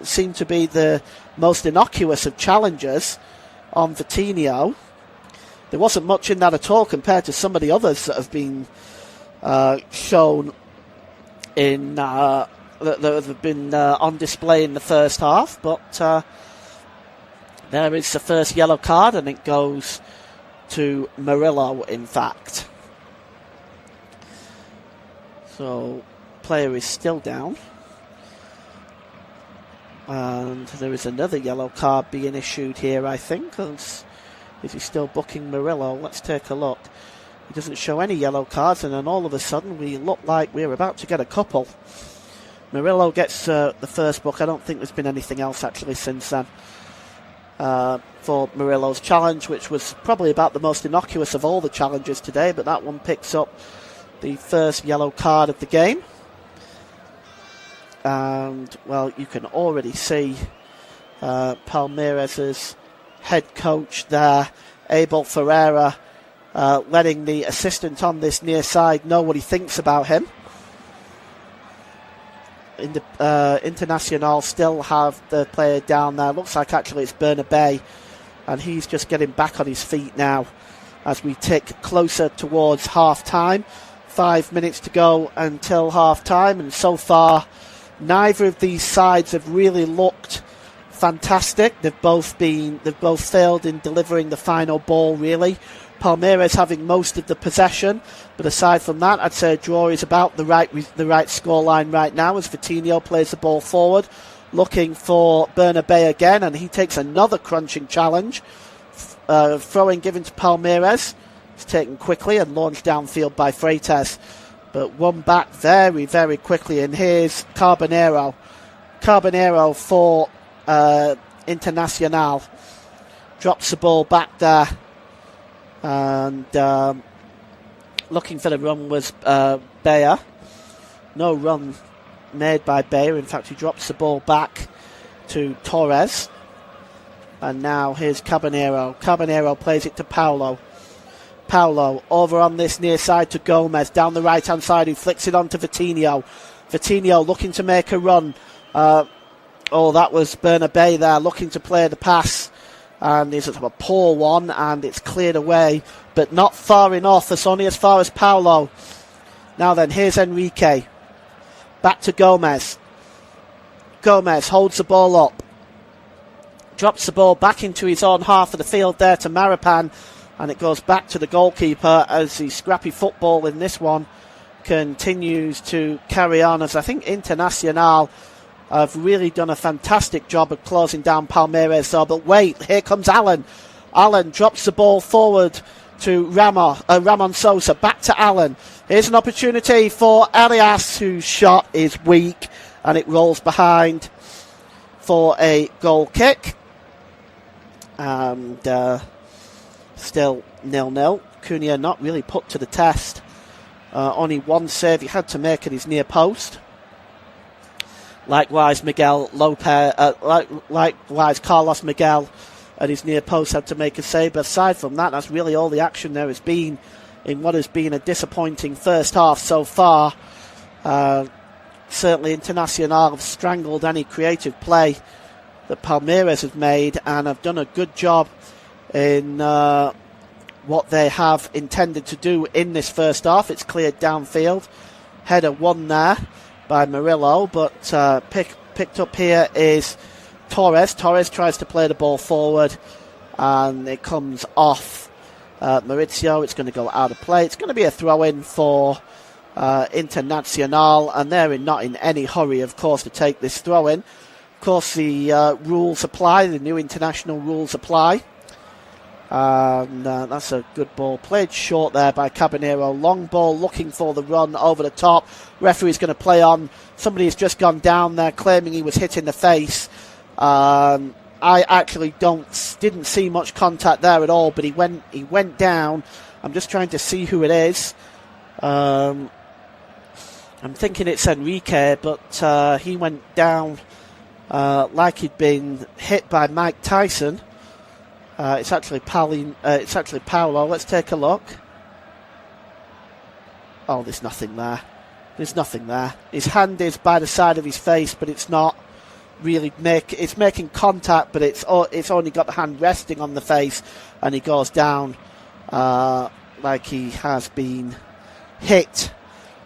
Seemed to be the most innocuous of challenges on Vitinho. There wasn't much in that at all compared to some of the others that have been shown in that have been on display in the first half, but there is the first yellow card, and it goes to Murillo, in fact. So player is still down, and there is another yellow card being issued here, I think. Is he still booking Murillo? Let's take a look. He doesn't show any yellow cards, and then all of a sudden we look like we're about to get a couple. Murillo gets the first book. I don't think there's been anything else actually since then for Murillo's challenge, which was probably about the most innocuous of all the challenges today, but that one picks up the first yellow card of the game. And, well, you can already see Palmeiras' head coach there, Abel Ferreira, letting the assistant on this near side know what he thinks about him. Internacional still have the player down there. Looks like actually it's Bernabé, and he's just getting back on his feet now as we tick closer towards half-time. 5 minutes to go until half-time, and so far neither of these sides have really looked fantastic. They've both failed in delivering the final ball, really. Palmeiras having most of the possession, but aside from that, I'd say a draw is about the right scoreline right now as Vitinho plays the ball forward, looking for Bernabé again, and he takes another crunching challenge. Throwing given to Palmeiras. It's taken quickly and launched downfield by Freitas, but won back very, very quickly. And here's Carbonero for Internacional. Drops the ball back there. And looking for the run was Bayer. No run made by Bayer. In fact, he drops the ball back to Torres. And now here's Caballero. Caballero plays it to Paulo. Paulo over on this near side to Gomez. Down the right-hand side, who flicks it on to Vitinho. Vitinho looking to make a run. That was Bernabé there looking to play the pass. And it's a poor one, and it's cleared away, but not far enough. It's only as far as Paulo. Now then, here's Enrique. Back to Gomez. Gomez holds the ball up. Drops the ball back into his own half of the field there to Maripan, and it goes back to the goalkeeper as the scrappy football in this one continues to carry on, as I think Internacional have really done a fantastic job of closing down Palmeiras though. But wait, here comes Alan. Alan drops the ball forward to Ramon Sosa. Back to Alan. Here's an opportunity for Arias, whose shot is weak, and it rolls behind for a goal kick. And still 0-0. Cunha not really put to the test. Only one save he had to make at his near post. Likewise, Carlos Miguel at his near post had to make a save. But aside from that, that's really all the action there has been in what has been a disappointing first half so far. Certainly Internacional have strangled any creative play that Palmeiras have made and have done a good job in what they have intended to do in this first half. It's cleared downfield. Header won there by Murillo, but picked up here is Torres. Torres tries to play the ball forward, and it comes off Maurizio. It's going to go out of play. It's going to be a throw-in for Internacional, and they're not in any hurry, of course, to take this throw-in. Of course, the rules apply. The new international rules apply. And that's a good ball played short there by Caballero. Long ball looking for the run over the top. Referee's going to play on. Somebody has just gone down there claiming he was hit in the face. I actually didn't see much contact there at all, but he went down. I'm just trying to see who it is. I'm thinking it's Enrique, but he went down like he'd been hit by Mike Tyson. It's actually Paolo. Let's take a look. Oh, there's nothing there. There's nothing there. His hand is by the side of his face, but it's not really it's making contact, but it's only got the hand resting on the face, and he goes down like he has been hit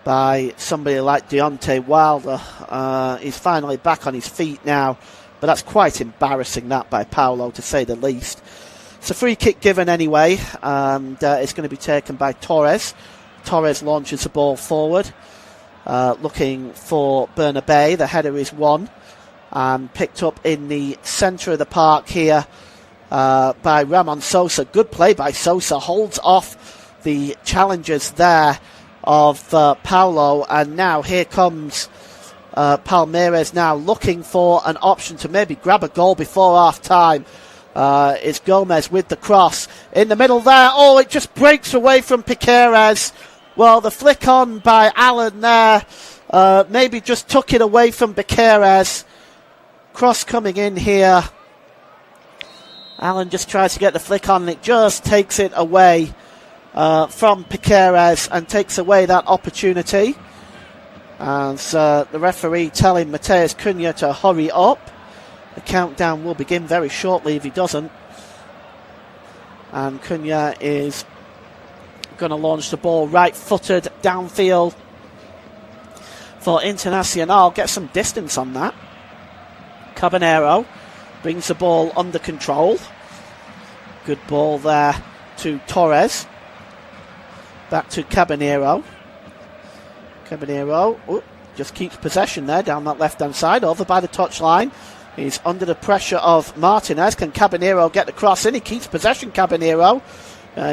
by somebody like Deontay Wilder. He's finally back on his feet now, but that's quite embarrassing, that, by Paolo, to say the least. It's a free kick given anyway, and it's going to be taken by Torres. Torres launches the ball forward, looking for Bernabé. The header is won and picked up in the centre of the park here by Ramon Sosa. Good play by Sosa, holds off the challengers there of Paulo, and now here comes Palmeiras now looking for an option to maybe grab a goal before half time. It's Gomez with the cross in the middle there. Oh, it just breaks away from Piqueras. Well, the flick on by Alan there maybe just took it away from Piqueras. Cross coming in here. Alan just tries to get the flick on, and it just takes it away from Piqueras and takes away that opportunity. And the referee telling Mateus Cunha to hurry up. The countdown will begin very shortly if he doesn't. And Cunha is going to launch the ball right-footed downfield for Internacional. Get some distance on that. Caballero brings the ball under control. Good ball there to Torres. Back to Caballero. Caballero just keeps possession there down that left-hand side, over by the touchline. He's under the pressure of Martinez. Can Caballero get the cross in? He keeps possession, Caballero.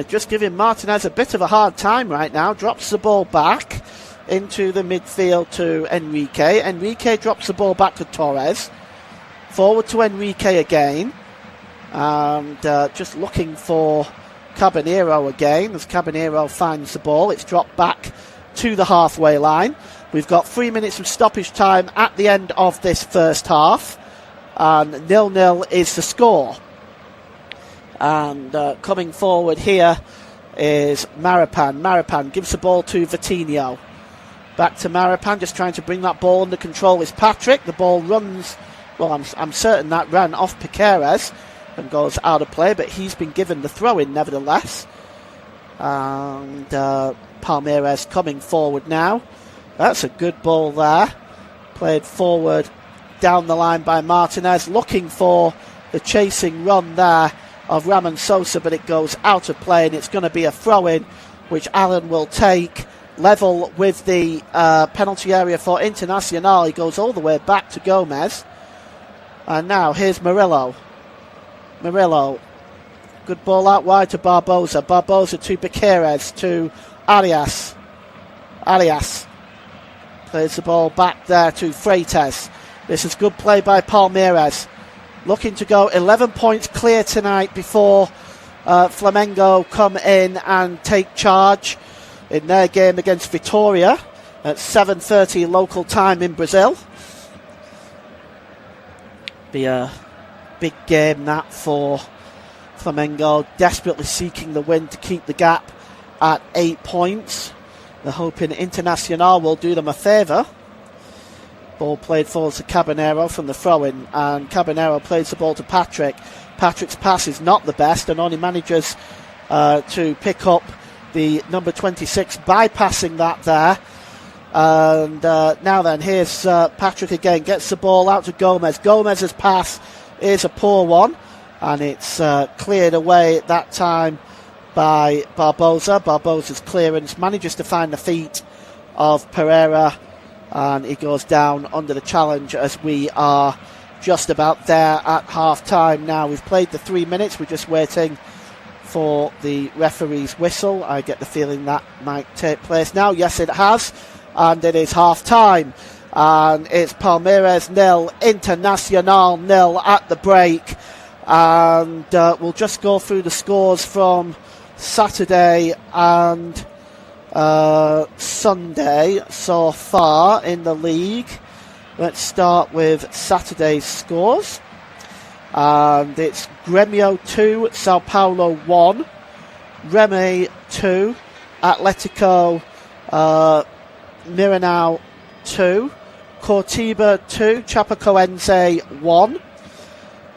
Just giving Martinez a bit of a hard time right now. Drops the ball back into the midfield to Enrique. Enrique drops the ball back to Torres. Forward to Enrique again. And just looking for Caballero again. As Caballero finds the ball, it's dropped back to the halfway line. We've got 3 minutes of stoppage time at the end of this first half. And 0-0 is the score. And coming forward here is Maripan. Maripan gives the ball to Vitinho. Back to Maripan, just trying to bring that ball under control is Patrick. The ball runs, well, I'm certain that ran off Piqueras and goes out of play, but he's been given the throw-in nevertheless. And Palmeiras coming forward now. That's a good ball there. Played forward down the line by Martinez, looking for the chasing run there of Ramon Sosa, but it goes out of play, and it's going to be a throw-in, which Allen will take, level with the penalty area for Internacional. He goes all the way back to Gomez. And now here's Murillo. Murillo. Good ball out wide to Barbosa. Barbosa to Piqueras, to Arias. Arias plays the ball back there to Freitas. This is good play by Palmeiras. Looking to go 11 points clear tonight before Flamengo come in and take charge in their game against Vitória at 7:30 local time in Brazil. Be a big game that for Flamengo, desperately seeking the win to keep the gap at 8 points. They're hoping Internacional will do them a favour. Ball played forward to Caballero from the throw-in, and Caballero plays the ball to Patrick. Patrick's pass is not the best and only manages to pick up the number 26, bypassing that there. And now then, here's Patrick again, gets the ball out to Gomez. Gomez's pass is a poor one, and it's cleared away at that time by Barbosa. Barbosa's clearance manages to find the feet of Pereira, and he goes down under the challenge as we are just about there at half-time now. We've played the 3 minutes. We're just waiting for the referee's whistle. I get the feeling that might take place now. Yes, it has. And it is half-time. And it's Palmeiras 0, Internacional 0 at the break. And we'll just go through the scores from Saturday and Sunday so far in the league. Let's start with Saturday's scores. And it's Grêmio 2, Sao Paulo 1, Remy 2, Atletico Miranao 2, Cortiba 2, Chapecoense 1,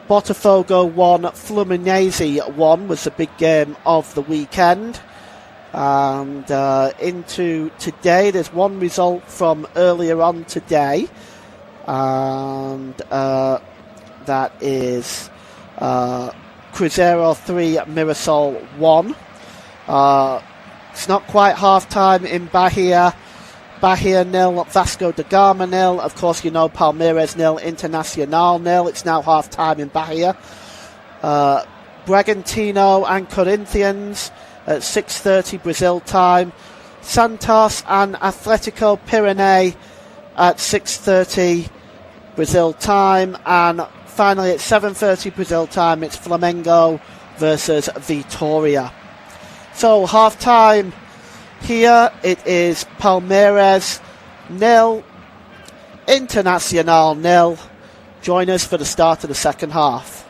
Botafogo 1, Fluminense 1 was the big game of the weekend. And into today, there's one result from earlier on today, and that is Cruzeiro 3, Mirassol 1. It's not quite half-time in Bahia. Bahia 0, Vasco da Gama 0. Of course, you know Palmeiras 0, Internacional 0. It's now half-time in Bahia. Bragantino and Corinthians at 6:30 Brazil time. Santos and Atletico Pyrenees at 6:30 Brazil time. And finally at 7:30 Brazil time, it's Flamengo versus Vitória. So half-time here, it is Palmeiras 0, Internacional 0. Join us for the start of the second half.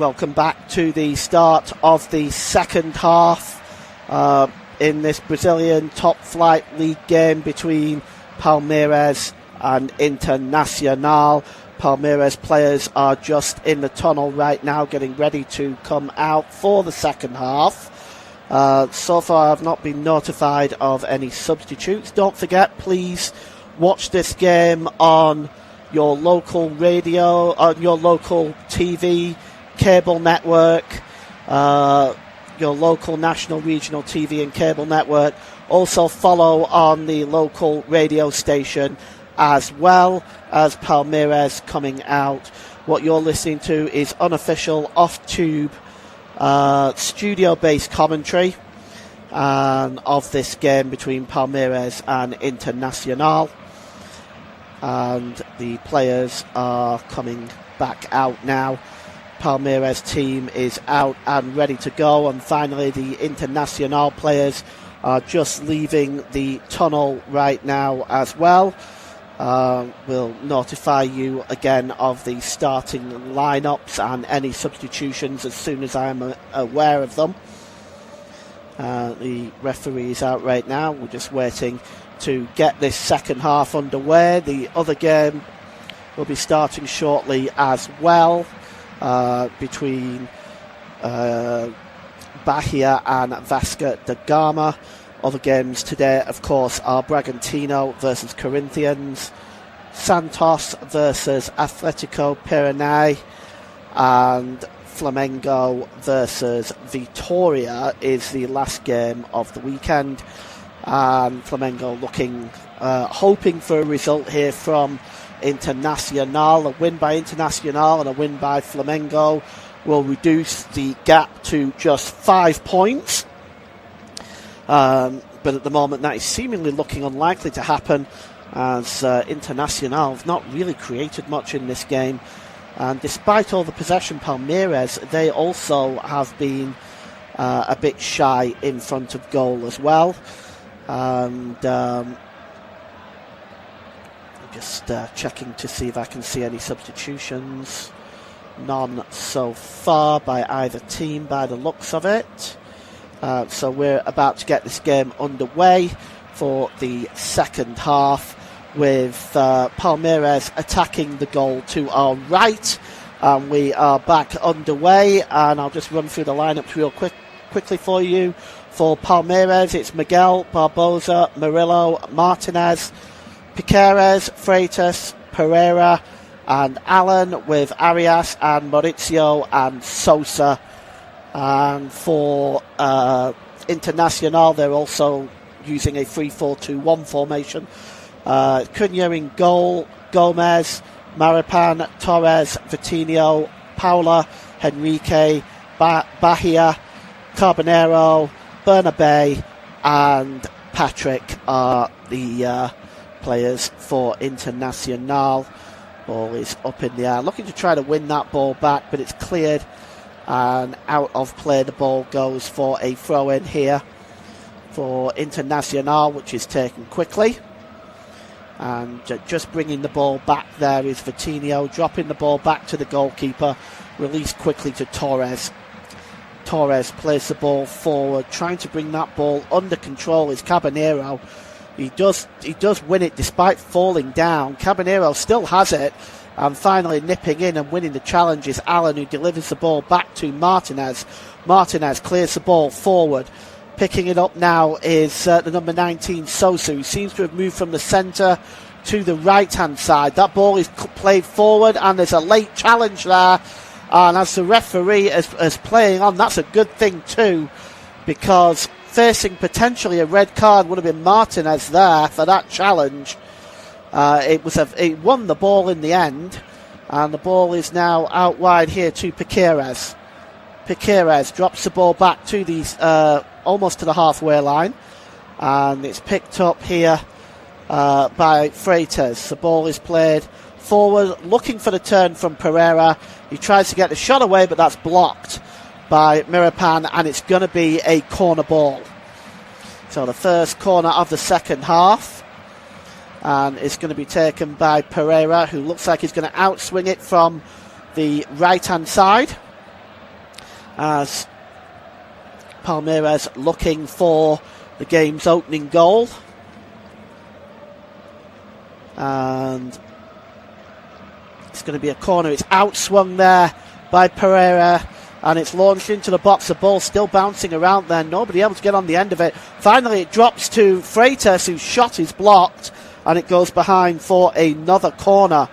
welcome back to the start of the second half in this Brazilian top flight league game between Palmeiras and Internacional. Palmeiras players are just in the tunnel right now, getting ready to come out for the second half. So far I've not been notified of any substitutes. Don't forget, please watch this game on your local radio, on your local TV, cable network, your local national, regional TV and cable network. Also follow on the local radio station as well as Palmeiras coming out. What you're listening to is unofficial, off-tube, studio-based commentary of this game between Palmeiras and Internacional. And the players are coming back out now. Palmeiras team is out and ready to go, and finally the Internacional players are just leaving the tunnel right now as well. We'll notify you again of the starting lineups and any substitutions as soon as I'm aware of them. The referee is out right now. We're just waiting to get this second half underway. The other game will be starting shortly as well, between Bahia and Vasco da Gama. Other games today, of course, are Bragantino versus Corinthians, Santos versus Atletico Piranha, and Flamengo versus Vitória is the last game of the weekend. And Flamengo looking, hoping for a result here from Internacional. A win by Internacional and a win by Flamengo will reduce the gap to just 5 points. But at the moment that is seemingly looking unlikely to happen, as Internacional have not really created much in this game. And despite all the possession, Palmeiras, they also have been a bit shy in front of goal as well. And just checking to see if I can see any substitutions. None so far by either team by the looks of it. So we're about to get this game underway for the second half, with Palmeiras attacking the goal to our right. And we are back underway, and I'll just run through the lineups real quickly for you. For Palmeiras, it's Miguel, Barbosa, Murillo, Martinez, Piqueires, Freitas, Pereira and Allen, with Arias and Maurizio and Sosa. And for Internacional, they're also using a 3-4-2-1 formation. Cunha in goal, Gomez, Maripan, Torres, Vitinho, Paula, Henrique, Bahia, Carbonero, Bernabé and Patrick are the players for Internacional. Ball is up in the air, looking to try to win that ball back, but it's cleared and out of play. The ball goes for a throw-in here for Internacional, which is taken quickly. And just bringing the ball back there is Vitinho, dropping the ball back to the goalkeeper, released quickly to Torres. Torres plays the ball forward, trying to bring that ball under control is Carbonero. He does win it despite falling down. Carbonero still has it, and finally nipping in and winning the challenge is Allen, who delivers the ball back to Martinez. Martinez clears the ball forward. Picking it up now is the number 19, Sosa, who seems to have moved from the centre to the right-hand side. That ball is played forward, and there's a late challenge there. And as the referee is playing on, that's a good thing too, because facing potentially a red card would have been Martinez there for that challenge. It won the ball in the end, and the ball is now out wide here to Piqueires. Piqueires drops the ball back to the almost to the halfway line, and it's picked up here by Freitas. The ball is played forward, looking for the turn from Pereira. He tries to get the shot away, but that's blocked by Mirapan, and it's going to be a corner ball. So the first corner of the second half, and it's going to be taken by Pereira, who looks like he's going to outswing it from the right-hand side. as Palmeiras looking for the game's opening goal. And it's going to be a corner. It's outswung there by Pereira, and it's launched into the box. The ball still bouncing around there. Nobody able to get on the end of it. Finally, it drops to Freitas, whose shot is blocked, and it goes behind for another corner.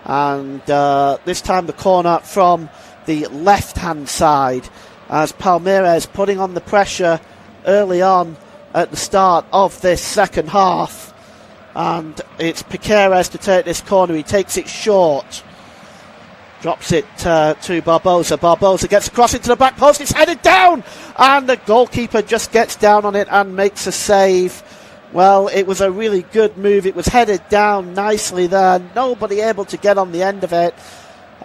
And this time the corner from the left-hand side, as Palmeiras putting on the pressure early on at the start of this second half. And it's Piqueires to take this corner. He takes it short. Drops it to Barbosa. Barbosa gets across into the back post. It's headed down. And the goalkeeper just gets down on it and makes a save. Well, it was a really good move. It was headed down nicely there. Nobody able to get on the end of it.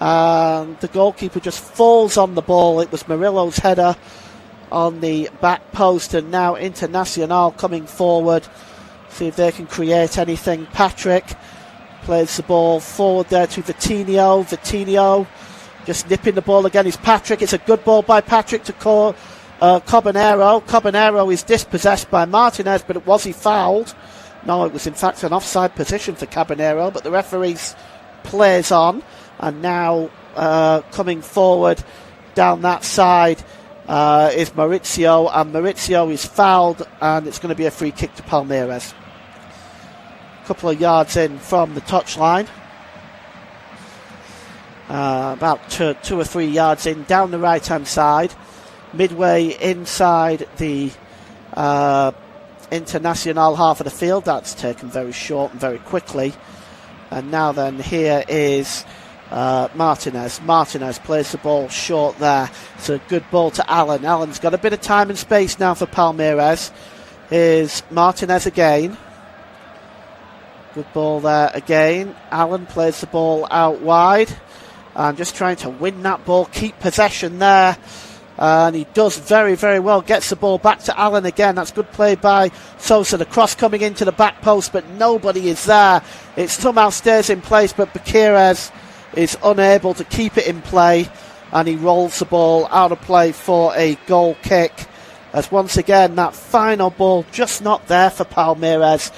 And the goalkeeper just falls on the ball. It was Murillo's header on the back post. And now Internacional coming forward. See if they can create anything. Patrick plays the ball forward there to Vitinho. Vitinho just nipping the ball again. It's Patrick. It's a good ball by Patrick to Cabonero. Cabonero is dispossessed by Martinez, but was he fouled? No, it was in fact an offside position for Cabonero, but the referee plays on. And now coming forward down that side is Maurizio, and Maurizio is fouled, and it's going to be a free kick to Palmeiras. Couple of yards in from the touchline, about two or 3 yards in down the right hand side, midway inside the Internacional half of the field. That's taken very short and very quickly. And now then, here is Martinez plays the ball short there. It's a good ball to Allen. Allen's got a bit of time and space now for Palmeiras. Here's Martinez again. Good ball there again. Allen plays the ball out wide and just trying to win that ball, keep possession there. And he does very, very well. Gets the ball back to Allen again. That's good play by Sosa. The cross coming into the back post, but nobody is there. It somehow stays in place, but Piqueires is unable to keep it in play, and he rolls the ball out of play for a goal kick. As once again, that final ball just not there for Palmeiras.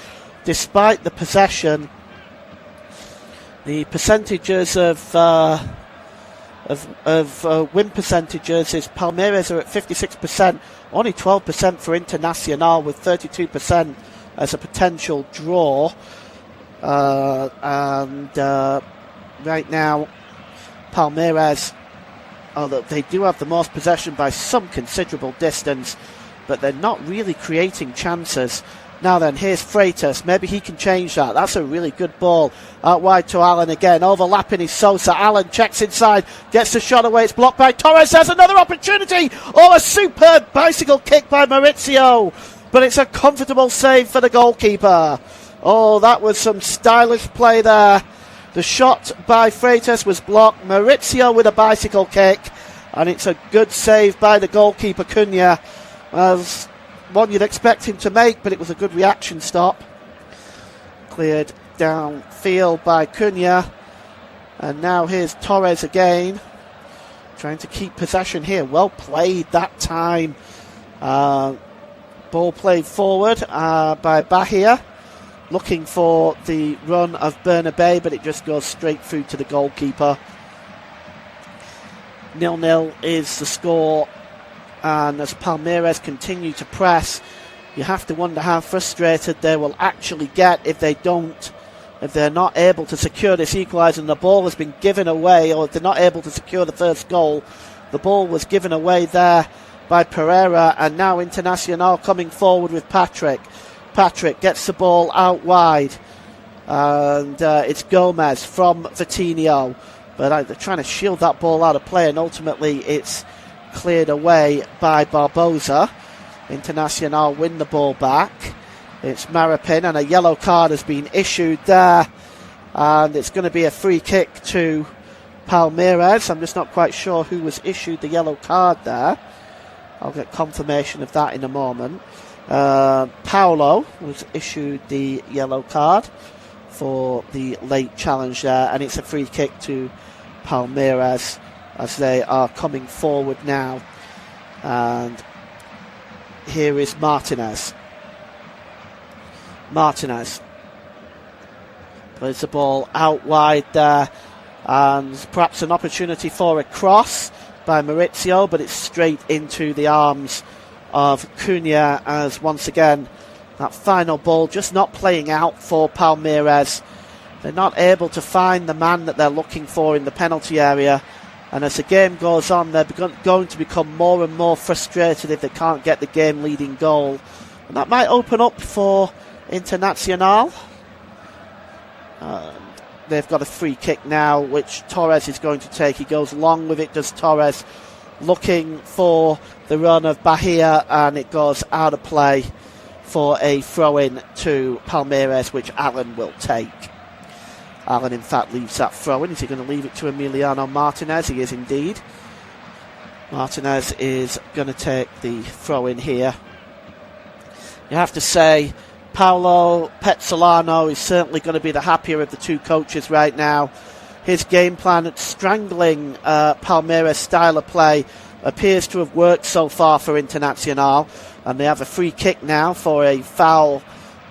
Despite the possession, the percentages of win percentages is Palmeiras are at 56%, only 12% for Internacional, with 32% as a potential draw. Right now, Palmeiras, although they do have the most possession by some considerable distance, but they're not really creating chances. Now then, here's Freitas. Maybe he can change that. That's a really good ball. Out wide to Allen again. Overlapping is Sosa. Allen checks inside. Gets the shot away. It's blocked by Torres. There's another opportunity. Oh, a superb bicycle kick by Maurizio. But it's a comfortable save for the goalkeeper. Oh, that was some stylish play there. The shot by Freitas was blocked. Maurizio with a bicycle kick. And it's a good save by the goalkeeper, Cunha. As one you'd expect him to make, but it was a good reaction stop. Cleared downfield by Cunha. And now here's Torres again, trying to keep possession here. Well played that time. Ball played forward by Bahia, looking for the run of Bernabé, but it just goes straight through to the goalkeeper. 0-0 is the score. And as Palmeiras continue to press, you have to wonder how frustrated they will actually get if they're not able to secure this equaliser and the ball has been given away, or if they're not able to secure the first goal. The ball was given away there by Pereira, and now Internacional coming forward with Patrick. Patrick gets the ball out wide, and it's Gomez from Vitinho, but they're trying to shield that ball out of play, and ultimately it's cleared away by Barbosa. Internacional win the ball back. It's Maripin, and a yellow card has been issued there, and it's going to be a free kick to Palmeiras. I'm just not quite sure who was issued the yellow card there. I'll get confirmation of that in a moment. Paulo was issued the yellow card for the late challenge there, and it's a free kick to Palmeiras as they are coming forward now. And here is Martinez. Martinez plays the ball out wide there, and perhaps an opportunity for a cross by Maurizio, but it's straight into the arms of Cunha, as once again that final ball just not playing out for Palmeiras. They're not able to find the man that they're looking for in the penalty area, and as the game goes on, they're going to become more and more frustrated if they can't get the game leading goal, and that might open up for Internacional. They've got a free kick now, which Torres is going to take. He goes long with it, does Torres, looking for the run of Bahia, and it goes out of play for a throw-in to Palmeiras, which Allen will take. Allen, in fact, leaves that throw-in. Is he going to leave it to Emiliano Martinez? He is indeed. Martinez is going to take the throw-in here. You have to say, Paulo Pezzolano is certainly going to be the happier of the two coaches right now. His game plan at strangling Palmeiras' style of play appears to have worked so far for Internacional, and they have a free kick now for a foul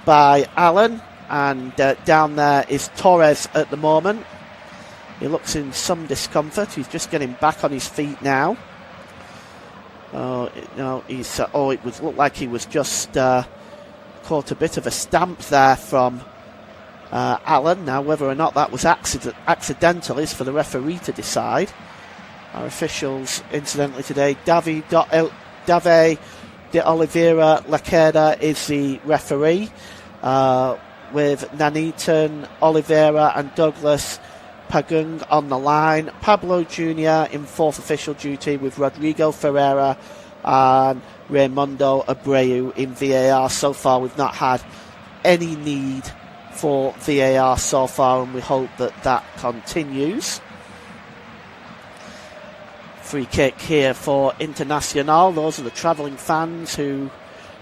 by Allen, and down there is Torres at the moment. He looks in some discomfort. He's just getting back on his feet now. It looked like he was just caught a bit of a stamp there from Allen. Now, whether or not that was accidental is for the referee to decide. Our officials, incidentally, today, Davi de Oliveira Laqueda is the referee, with Nanitan, Oliveira and Douglas Pagung on the line. Pablo Jr. in fourth official duty, with Rodrigo Ferreira and Raimundo Abreu in VAR. So far, we've not had any need for VAR so far, and we hope that that continues. Free kick here for Internacional. Those are the travelling fans who,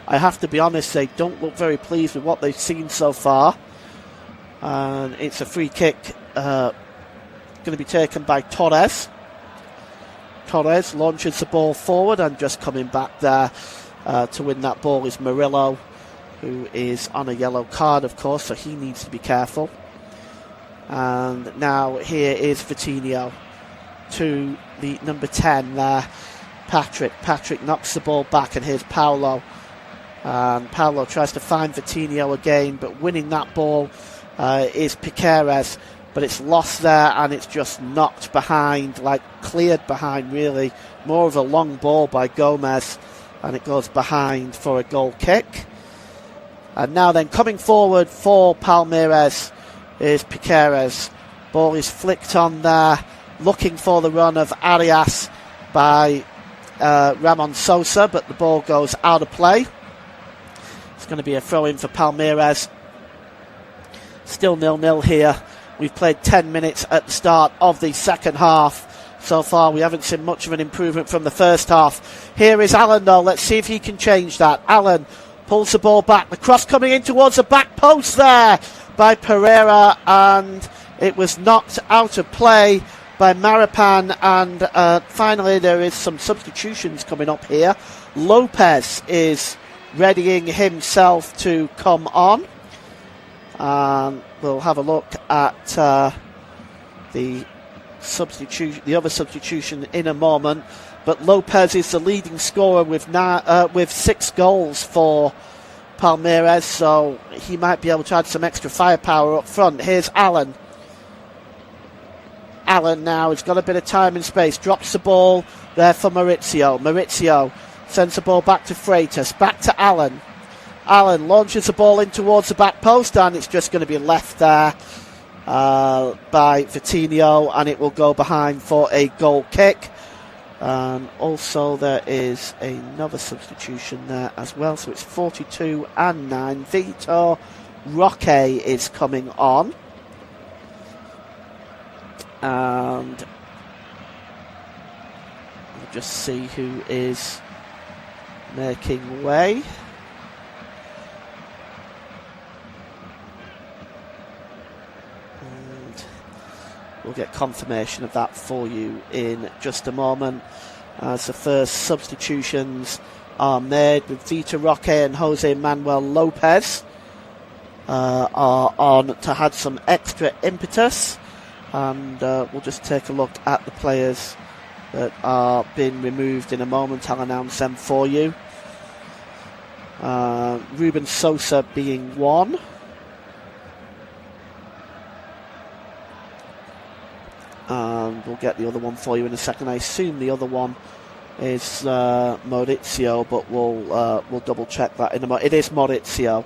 I have to be honest, they don't look very pleased with what they've seen so far. And it's a free kick going to be taken by Torres. Torres launches the ball forward, and just coming back there to win that ball is Murillo, who is on a yellow card, of course, so he needs to be careful. And now here is Vitinho to the number 10 there, Patrick. Patrick knocks the ball back, and here's Paulo. And Paulo tries to find Vitinho again, but winning that ball is Piqueras, but it's lost there, and it's just knocked behind, like cleared behind really. More of a long ball by Gomez, and it goes behind for a goal kick. And now then, coming forward for Palmeiras is Piqueras. Ball is flicked on there, looking for the run of Arias by Ramon Sosa, but the ball goes out of play. It's going to be a throw-in for Palmeiras. Still 0-0 here. We've played 10 minutes at the start of the second half. So far, we haven't seen much of an improvement from the first half. Here is Allen, though. Let's see if he can change that. Allen pulls the ball back. The cross coming in towards the back post there by Pereira, and it was knocked out of play by Maripan. And finally, there is some substitutions coming up here. Lopez is readying himself to come on. We'll have a look at the other substitution in a moment. But Lopez is the leading scorer with 6 goals for Palmeiras, so he might be able to add some extra firepower up front. Here's Allen. Allen now has got a bit of time and space. Drops the ball there for Maurizio. Maurizio sends the ball back to Freitas. Back to Allen. Allen launches the ball in towards the back post, and it's just going to be left there by Vitinho, and it will go behind for a goal kick. And also there is another substitution there as well, so it's 42 and 9. Vitor Roque is coming on. And we'll just see who is making way. We'll get confirmation of that for you in just a moment. as the first substitutions are made, with Vita Roque and Jose Manuel Lopez are on to add some extra impetus. And we'll just take a look at the players that are being removed in a moment. I'll announce them for you. Ruben Sosa being one. And we'll get the other one for you in a second. I assume the other one is Maurizio, but we'll double check that in a moment. It is Maurizio.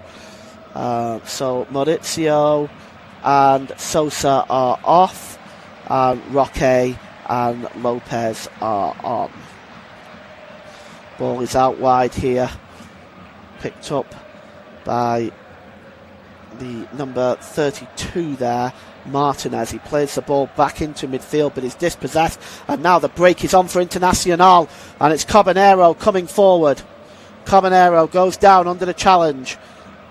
So Maurizio and Sosa are off, and Roque and Lopez are on. Ball is out wide here, picked up by the number 32 there, Martinez. He plays the ball back into midfield, but is dispossessed, and now the break is on for Internacional, and it's Caballero coming forward. Caballero goes down under the challenge,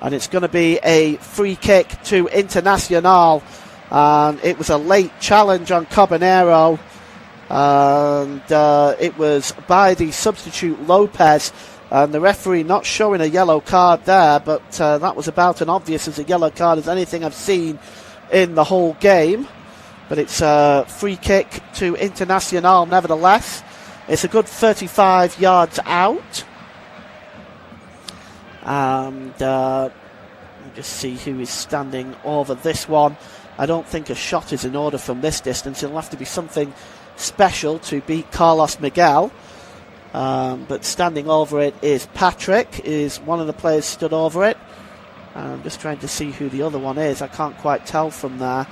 and it's going to be a free kick to Internacional, and it was a late challenge on Caballero, and it was by the substitute Lopez, and the referee not showing a yellow card there, but that was about as obvious as a yellow card as anything I've seen in the whole game. But it's a free kick to Internacional nevertheless. It's a good 35 yards out. And just see who is standing over this one. I don't think a shot is in order from this distance. It'll have to be something special to beat Carlos Miguel. But standing over it is Patrick, is one of the players stood over it. I'm just trying to see who the other one is. I can't quite tell from there.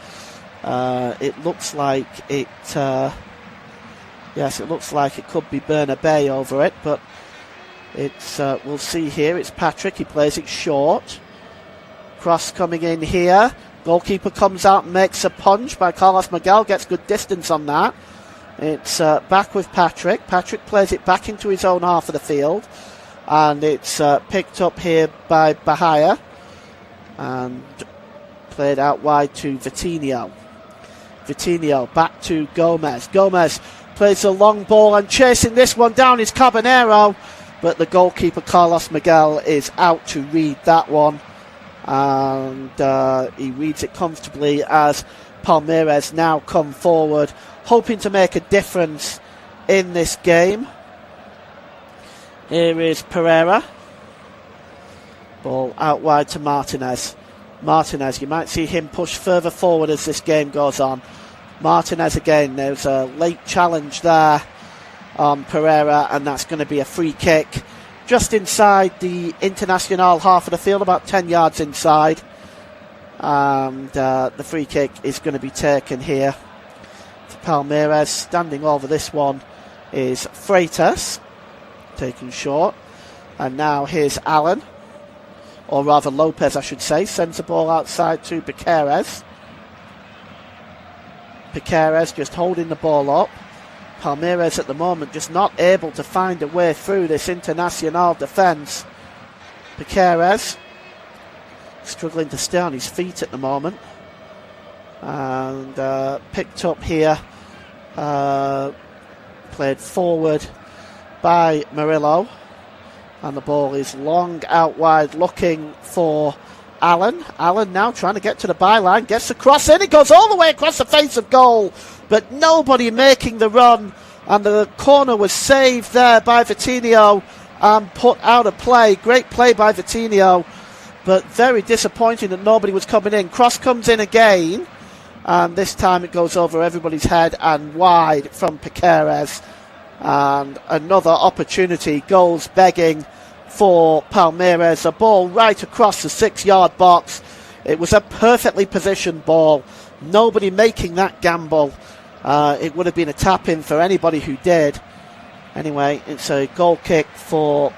It looks like it... yes, it looks like it could be Bernabé over it, but it's we'll see here. It's Patrick. He plays it short. Cross coming in here. Goalkeeper comes out and makes a punch by Carlos Miguel. Gets good distance on that. It's back with Patrick. Patrick plays it back into his own half of the field. And it's picked up here by Bahia. And played out wide to Vitinho. Vitinho back to Gomez. Gomez plays a long ball, and chasing this one down is Caballero. But the goalkeeper, Carlos Miguel, is out to read that one. And he reads it comfortably as Palmeiras now come forward, hoping to make a difference in this game. Here is Pereira. Ball out wide to Martinez. Martinez, you might see him push further forward as this game goes on. Martinez again, there's a late challenge there on Pereira, and that's going to be a free kick just inside the Internacional half of the field, about 10 yards inside. And the free kick is going to be taken here to Palmeiras. Standing over this one is Freitas, taken short. And now here's Allen, or rather Lopez I should say, sends the ball outside to Piqueras. Piqueras just holding the ball up. Palmeiras at the moment just not able to find a way through this Internacional defence. Piqueras struggling to stay on his feet at the moment. And picked up here, played forward by Murillo. And the ball is long out wide looking for Allen. Allen now trying to get to the byline, gets the cross in, it goes all the way across the face of goal, but nobody making the run, and the corner was saved there by Vitinho and put out of play. Great play by Vitinho, but very disappointing that nobody was coming in. Cross comes in again, and this time it goes over everybody's head and wide from Piqueras, and another opportunity goes begging for Palmeiras. A ball right across the 6-yard box. It was a perfectly positioned ball. Nobody making that gamble. It would have been a tap-in for anybody who did. Anyway, it's a goal kick for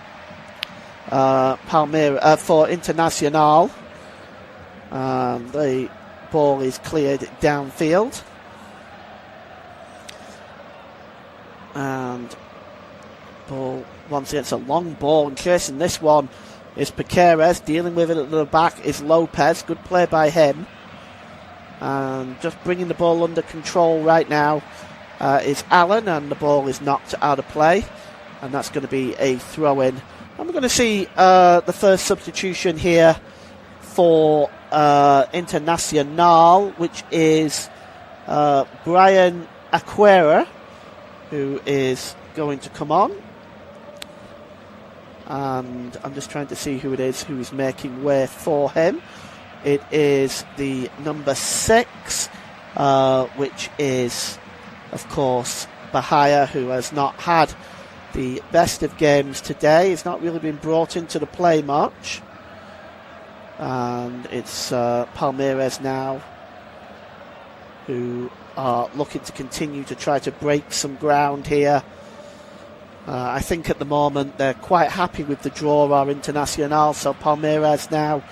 Palmeiras, for Internacional. The ball is cleared downfield. And ball, once again, it's a long ball, and chasing this one is Piqueras. Dealing with it at the back is Lopez. Good play by him. And just bringing the ball under control right now is Allen, and the ball is knocked out of play, and that's going to be a throw-in. And we're going to see the first substitution here for Internacional, which is Brian Aquera, who is going to come on. And I'm just trying to see who it is who is making way for him. It is the number 6, which is, of course, Bahia, who has not had the best of games today. He's not really been brought into the play much. And it's Palmeiras now, who are looking to continue to try to break some ground here. I think at the moment they're quite happy with the draw, our Internacional. So Palmeiras now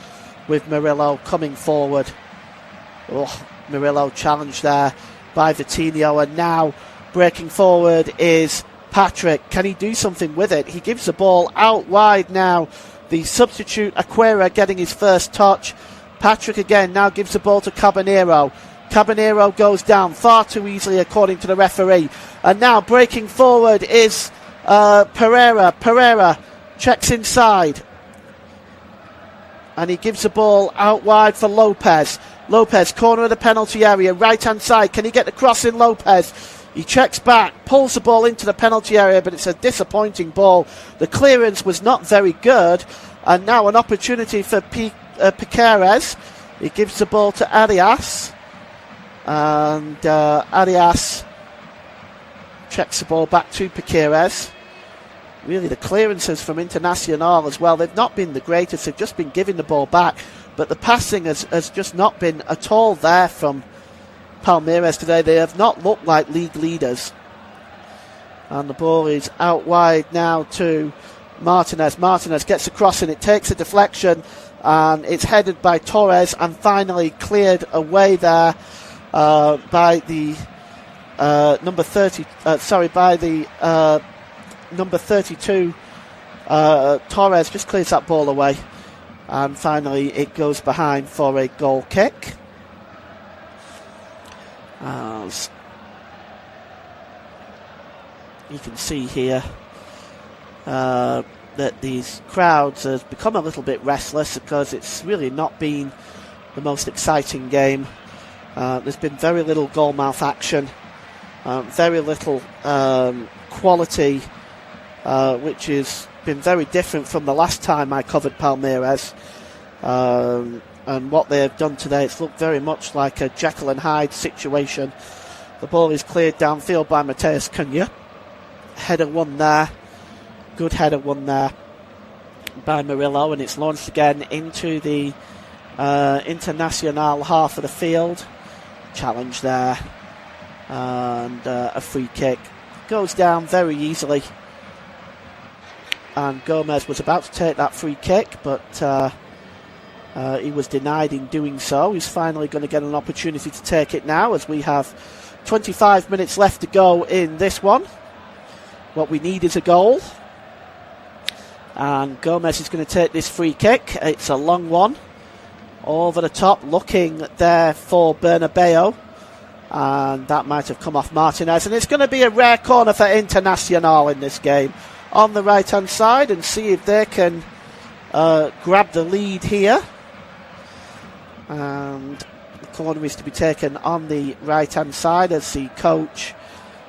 with Murillo coming forward. Oh, Murillo challenged there by Vitinho, and now breaking forward is Patrick. Can he do something with it? He gives the ball out wide now. The substitute Aquera getting his first touch. Patrick again now gives the ball to Caballero. Caballero goes down far too easily according to the referee. And now breaking forward is Pereira. Pereira checks inside. And he gives the ball out wide for Lopez. Lopez, corner of the penalty area, right hand side. Can he get the cross in? Lopez? He checks back, pulls the ball into the penalty area, but it's a disappointing ball. The clearance was not very good. And now an opportunity for Piqueres. He gives the ball to Arias. And Arias checks the ball back to Piqueres. Really, the clearances from Internacional as well, they've not been the greatest. They've just been giving the ball back. But the passing has just not been at all there from Palmeiras today. They have not looked like league leaders. And the ball is out wide now to Martinez. Martinez gets across and it takes a deflection. And it's headed by Torres and finally cleared away there by the number 30. By the number 32. Torres just clears that ball away. And finally it goes behind for a goal kick. As you can see here, that these crowds have become a little bit restless because it's really not been the most exciting game. There's been very little goalmouth action, very little quality, which has been very different from the last time I covered Palmeiras. And what they have done today, it's looked very much like a Jekyll and Hyde situation. The ball is cleared downfield by Mateus Cunha. Header won there. Good header won there by Murillo, and it's launched again into the Internacional half of the field. Challenge there. And a free kick. Goes down very easily. And Gomez was about to take that free kick, but he was denied in doing so. He's finally going to get an opportunity to take it now, as we have 25 minutes left to go in this one. What we need is a goal. And Gomez is going to take this free kick. It's a long one. Over the top, looking there for Bernabeu. And that might have come off Martinez. And it's going to be a rare corner for Internacional in this game. On the right-hand side, and see if they can grab the lead here. And the corner is to be taken on the right-hand side as the coach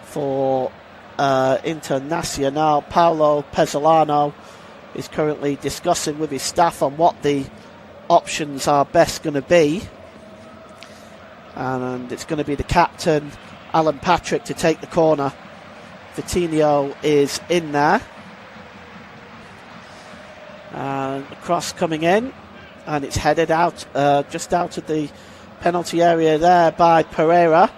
for Internacional, Paulo Pesolano, is currently discussing with his staff on what the options are best going to be. And it's going to be the captain, Alan Patrick, to take the corner. Vitinho is in there. And the cross coming in, and it's headed out, just out of the penalty area there by Pereira,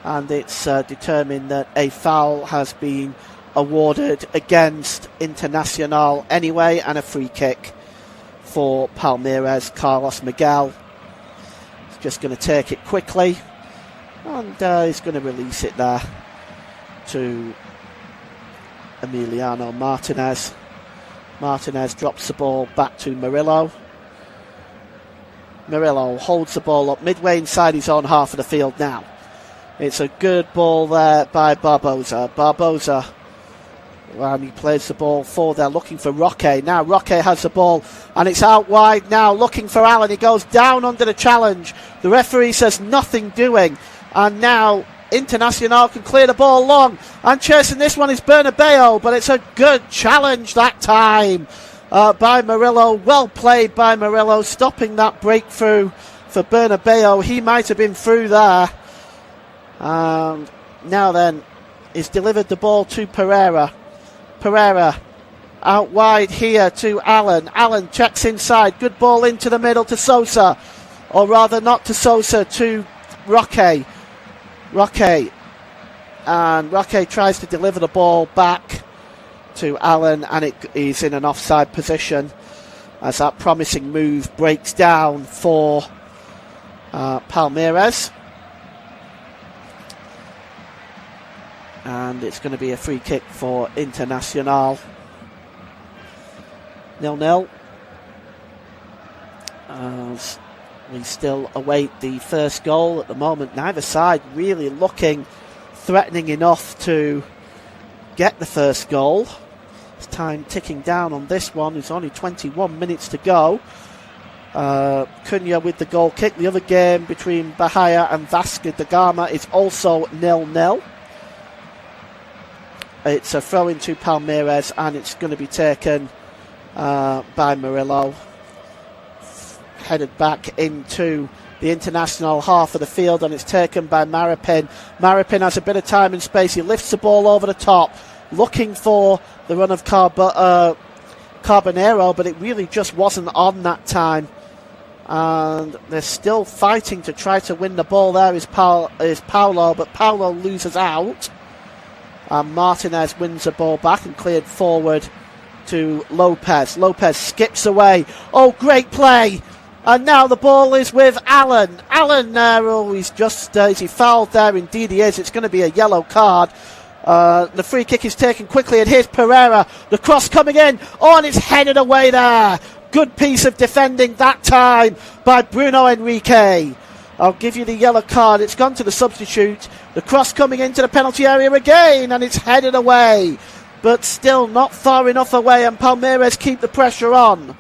and it's determined that a foul has been awarded against Internacional anyway, and a free kick for Palmeiras. Carlos Miguel is just going to take it quickly, and he's going to release it there to Emiliano Martinez. Martinez drops the ball back to Murillo. Murillo holds the ball up midway inside his own half of the field now. It's a good ball there by Barbosa. And he plays the ball forward there, looking for Roque. Now Roque has the ball, and it's out wide now, looking for Allen. He goes down under the challenge. The referee says nothing doing. And now Internacional can clear the ball long. And chasing this one is Bernabeu, but it's a good challenge that time by Murillo. Well played by Murillo, stopping that breakthrough for Bernabeu. He might have been through there. Now then, he's delivered the ball to Pereira. Pereira out wide here to Allen. Allen checks inside. Good ball into the middle to Sosa. Or rather, not to Sosa, to Roque. And Roque tries to deliver the ball back to Allen, and he's in an offside position as that promising move breaks down for Palmeiras. And it's going to be a free kick for Internacional. 0-0. As we still await the first goal at the moment. Neither side really looking threatening enough to get the first goal. It's time ticking down on this one. There's only 21 minutes to go. Cunha with the goal kick. The other game between Bahia and Vasco da Gama is also 0-0. It's a throw into Palmeiras, and it's going to be taken by Murillo. Headed back into the International half of the field, and it's taken by Maripin. Maripin has a bit of time and space. He lifts the ball over the top, looking for the run of Carbonero, but it really just wasn't on that time. And they're still fighting to try to win the ball. There is Paulo, but Paulo loses out. And Martinez wins the ball back and cleared forward to Lopez. Lopez skips away. Oh, great play. And now the ball is with Allen. Allen there, he's just, is he fouled there? Indeed he is. It's going to be a yellow card. The free kick is taken quickly, and here's Pereira. The cross coming in. Oh, and it's headed away there. Good piece of defending that time by Bruno Henrique. I'll give you the yellow card. It's gone to the substitute. The cross coming into the penalty area again, and it's headed away. But still not far enough away, and Palmeiras keep the pressure on.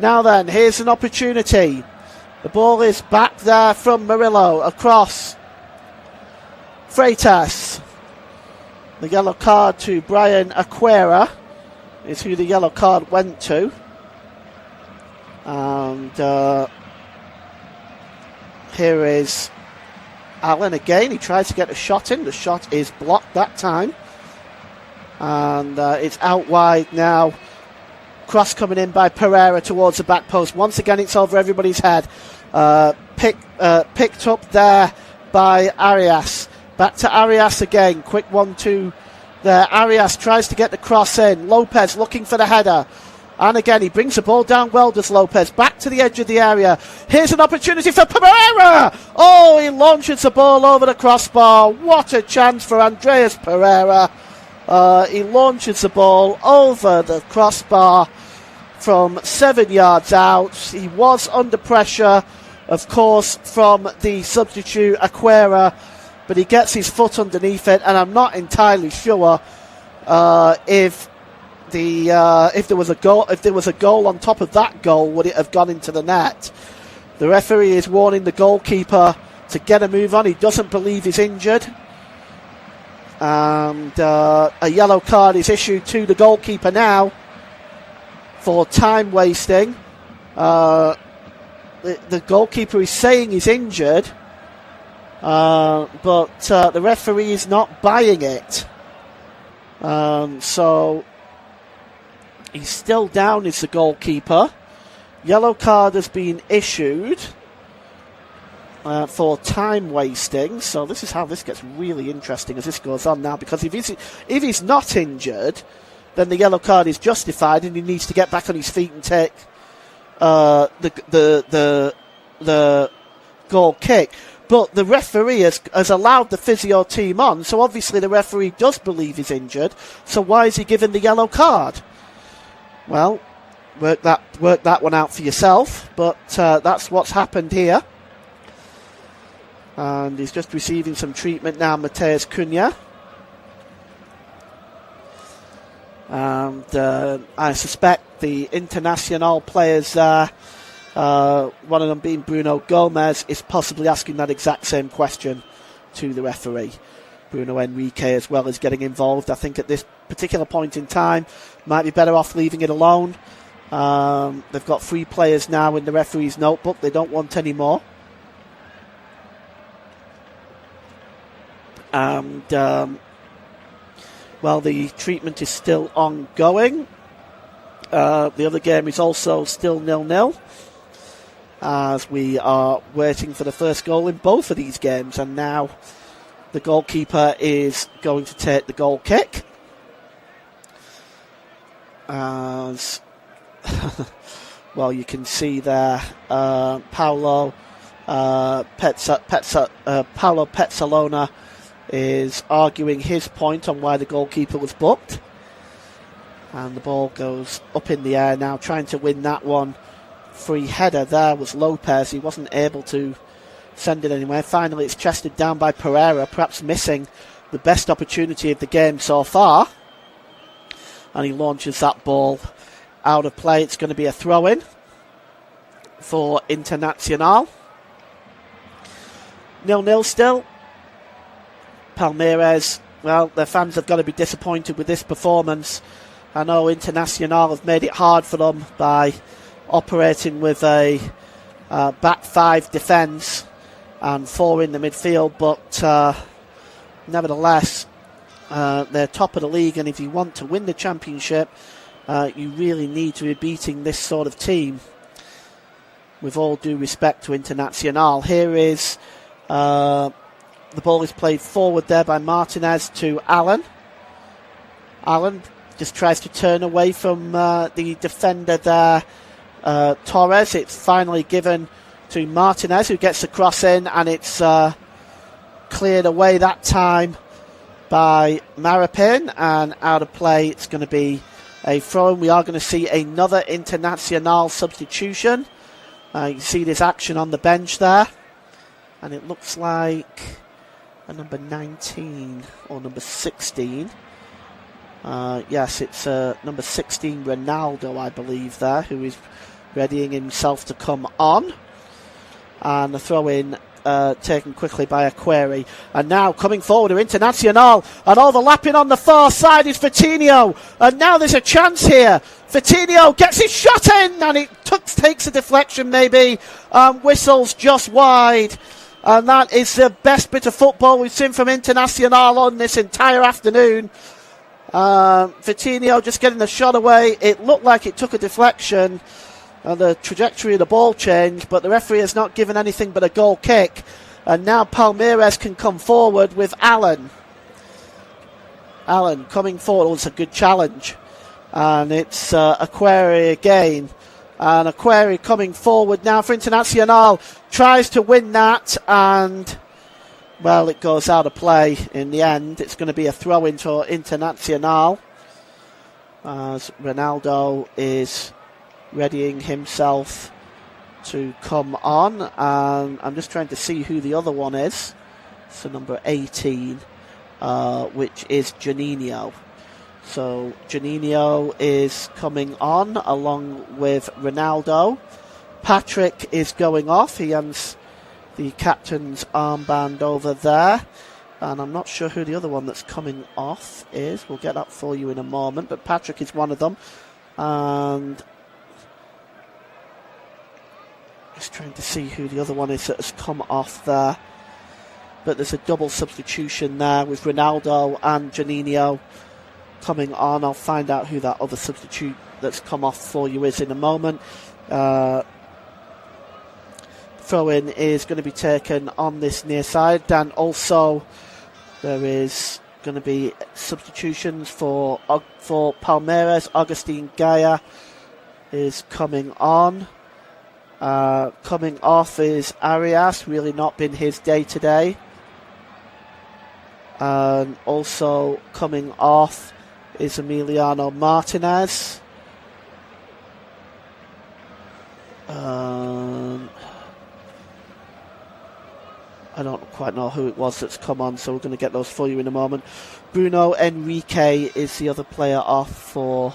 Now then, here's an opportunity. The ball is back there from Murillo. Across. Freitas. The yellow card to Brian Aquera is who the yellow card went to. And here is Allen again. He tries to get a shot in. The shot is blocked that time. And it's out wide now. Cross coming in by Pereira towards the back post. Once again, it's over everybody's head. Picked up there by Arias. Back to Arias again. Quick 1-2 there. Arias tries to get the cross in. Lopez looking for the header. And again, he brings the ball down well, does Lopez. Back to the edge of the area. Here's an opportunity for Pereira. Oh, he launches the ball over the crossbar. What a chance for Andreas Pereira. He launches the ball over the crossbar from 7 yards out. He was under pressure, of course, from the substitute Aquera, but he gets his foot underneath it, and I'm not entirely sure if there was a goal on top of that goal, would it have gone into the net? The referee is warning the goalkeeper to get a move on. He doesn't believe he's injured. And a yellow card is issued to the goalkeeper now for time wasting. The goalkeeper is saying he's injured, but the referee is not buying it. So he's still down as the goalkeeper. Yellow card has been issued for time wasting. So this is how this gets really interesting as this goes on now, because if he's not injured, then the yellow card is justified and he needs to get back on his feet and take the goal kick. But the referee has allowed the physio team on, so obviously the referee does believe he's injured. So why is he given the yellow card? Well, work that one out for yourself, but that's what's happened here. And he's just receiving some treatment now, Mateus Cunha. And I suspect the Internacional players there, one of them being Bruno Gomez, is possibly asking that exact same question to the referee. Bruno Henrique as well is getting involved. I think at this particular point in time, might be better off leaving it alone. They've got 3 players now in the referee's notebook. They don't want any more. And, well, the treatment is still ongoing. The other game is also still 0-0. As we are waiting for the first goal in both of these games. And now the goalkeeper is going to take the goal kick. As well, you can see there, Paulo Petzalona is arguing his point on why the goalkeeper was booked. And the ball goes up in the air now, trying to win that one. Free header there was Lopez. He wasn't able to send it anywhere. Finally, it's chested down by Pereira, perhaps missing the best opportunity of the game so far. And he launches that ball out of play. It's going to be a throw-in for Internacional. 0-0 still. Palmeiras, well, their fans have got to be disappointed with this performance. I know Internacional have made it hard for them by operating with a back 5 defence and 4 in the midfield, but nevertheless, they're top of the league, and if you want to win the championship, you really need to be beating this sort of team. With all due respect to Internacional, here is the ball is played forward there by Martinez to Allen. Allen just tries to turn away from the defender there, Torres. It's finally given to Martinez, who gets the cross in, and it's cleared away that time by Maripin, and out of play. It's going to be a throw-in. We are going to see another Internacional substitution. You see this action on the bench there, and it looks like a number 19 or number 16. Yes, it's number 16, Ronaldo, I believe, there, who is readying himself to come on. And the throw-in taken quickly by Aquari. And now coming forward to Internacional, and overlapping on the far side is Vitinho. And now there's a chance here. Vitinho gets his shot in, and it takes a deflection maybe, whistles just wide. And that is the best bit of football we've seen from Internacional on this entire afternoon. Vitinho just getting the shot away. It looked like it took a deflection. The trajectory of the ball changed, but the referee has not given anything but a goal kick. And now Palmeiras can come forward with Allen. Allen coming forward. Oh, it's a good challenge. And it's Aquari again. And Aquari coming forward now for Internacional. Tries to win that, and, well, it goes out of play in the end. It's going to be a throw-in for Internacional, as Ronaldo is readying himself to come on. And I'm just trying to see who the other one is. So number 18, which is Juninho. So Juninho is coming on along with Ronaldo. Patrick is going off. He has the captain's armband over there. And I'm not sure who the other one that's coming off is. We'll get that for you in a moment. But Patrick is one of them. And just trying to see who the other one is that has come off there. But there's a double substitution there with Ronaldo and Juninho coming on. I'll find out who that other substitute that's come off for you is in a moment. Throw-in is going to be taken on this near side, and also there is going to be substitutions for Palmeiras. Agustin Gaia is coming on. Coming off is Arias, really not been his day today. And also coming off is Emiliano Martinez. I don't quite know who it was that's come on, so we're going to get those for you in a moment. Bruno Enrique is the other player off for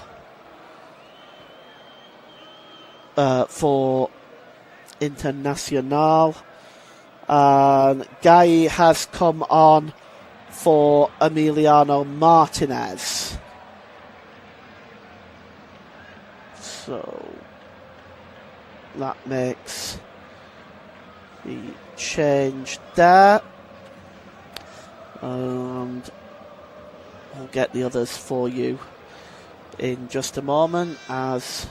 Internacional. And Guy has come on for Emiliano Martinez. So that makes the change there. And we'll get the others for you in just a moment, as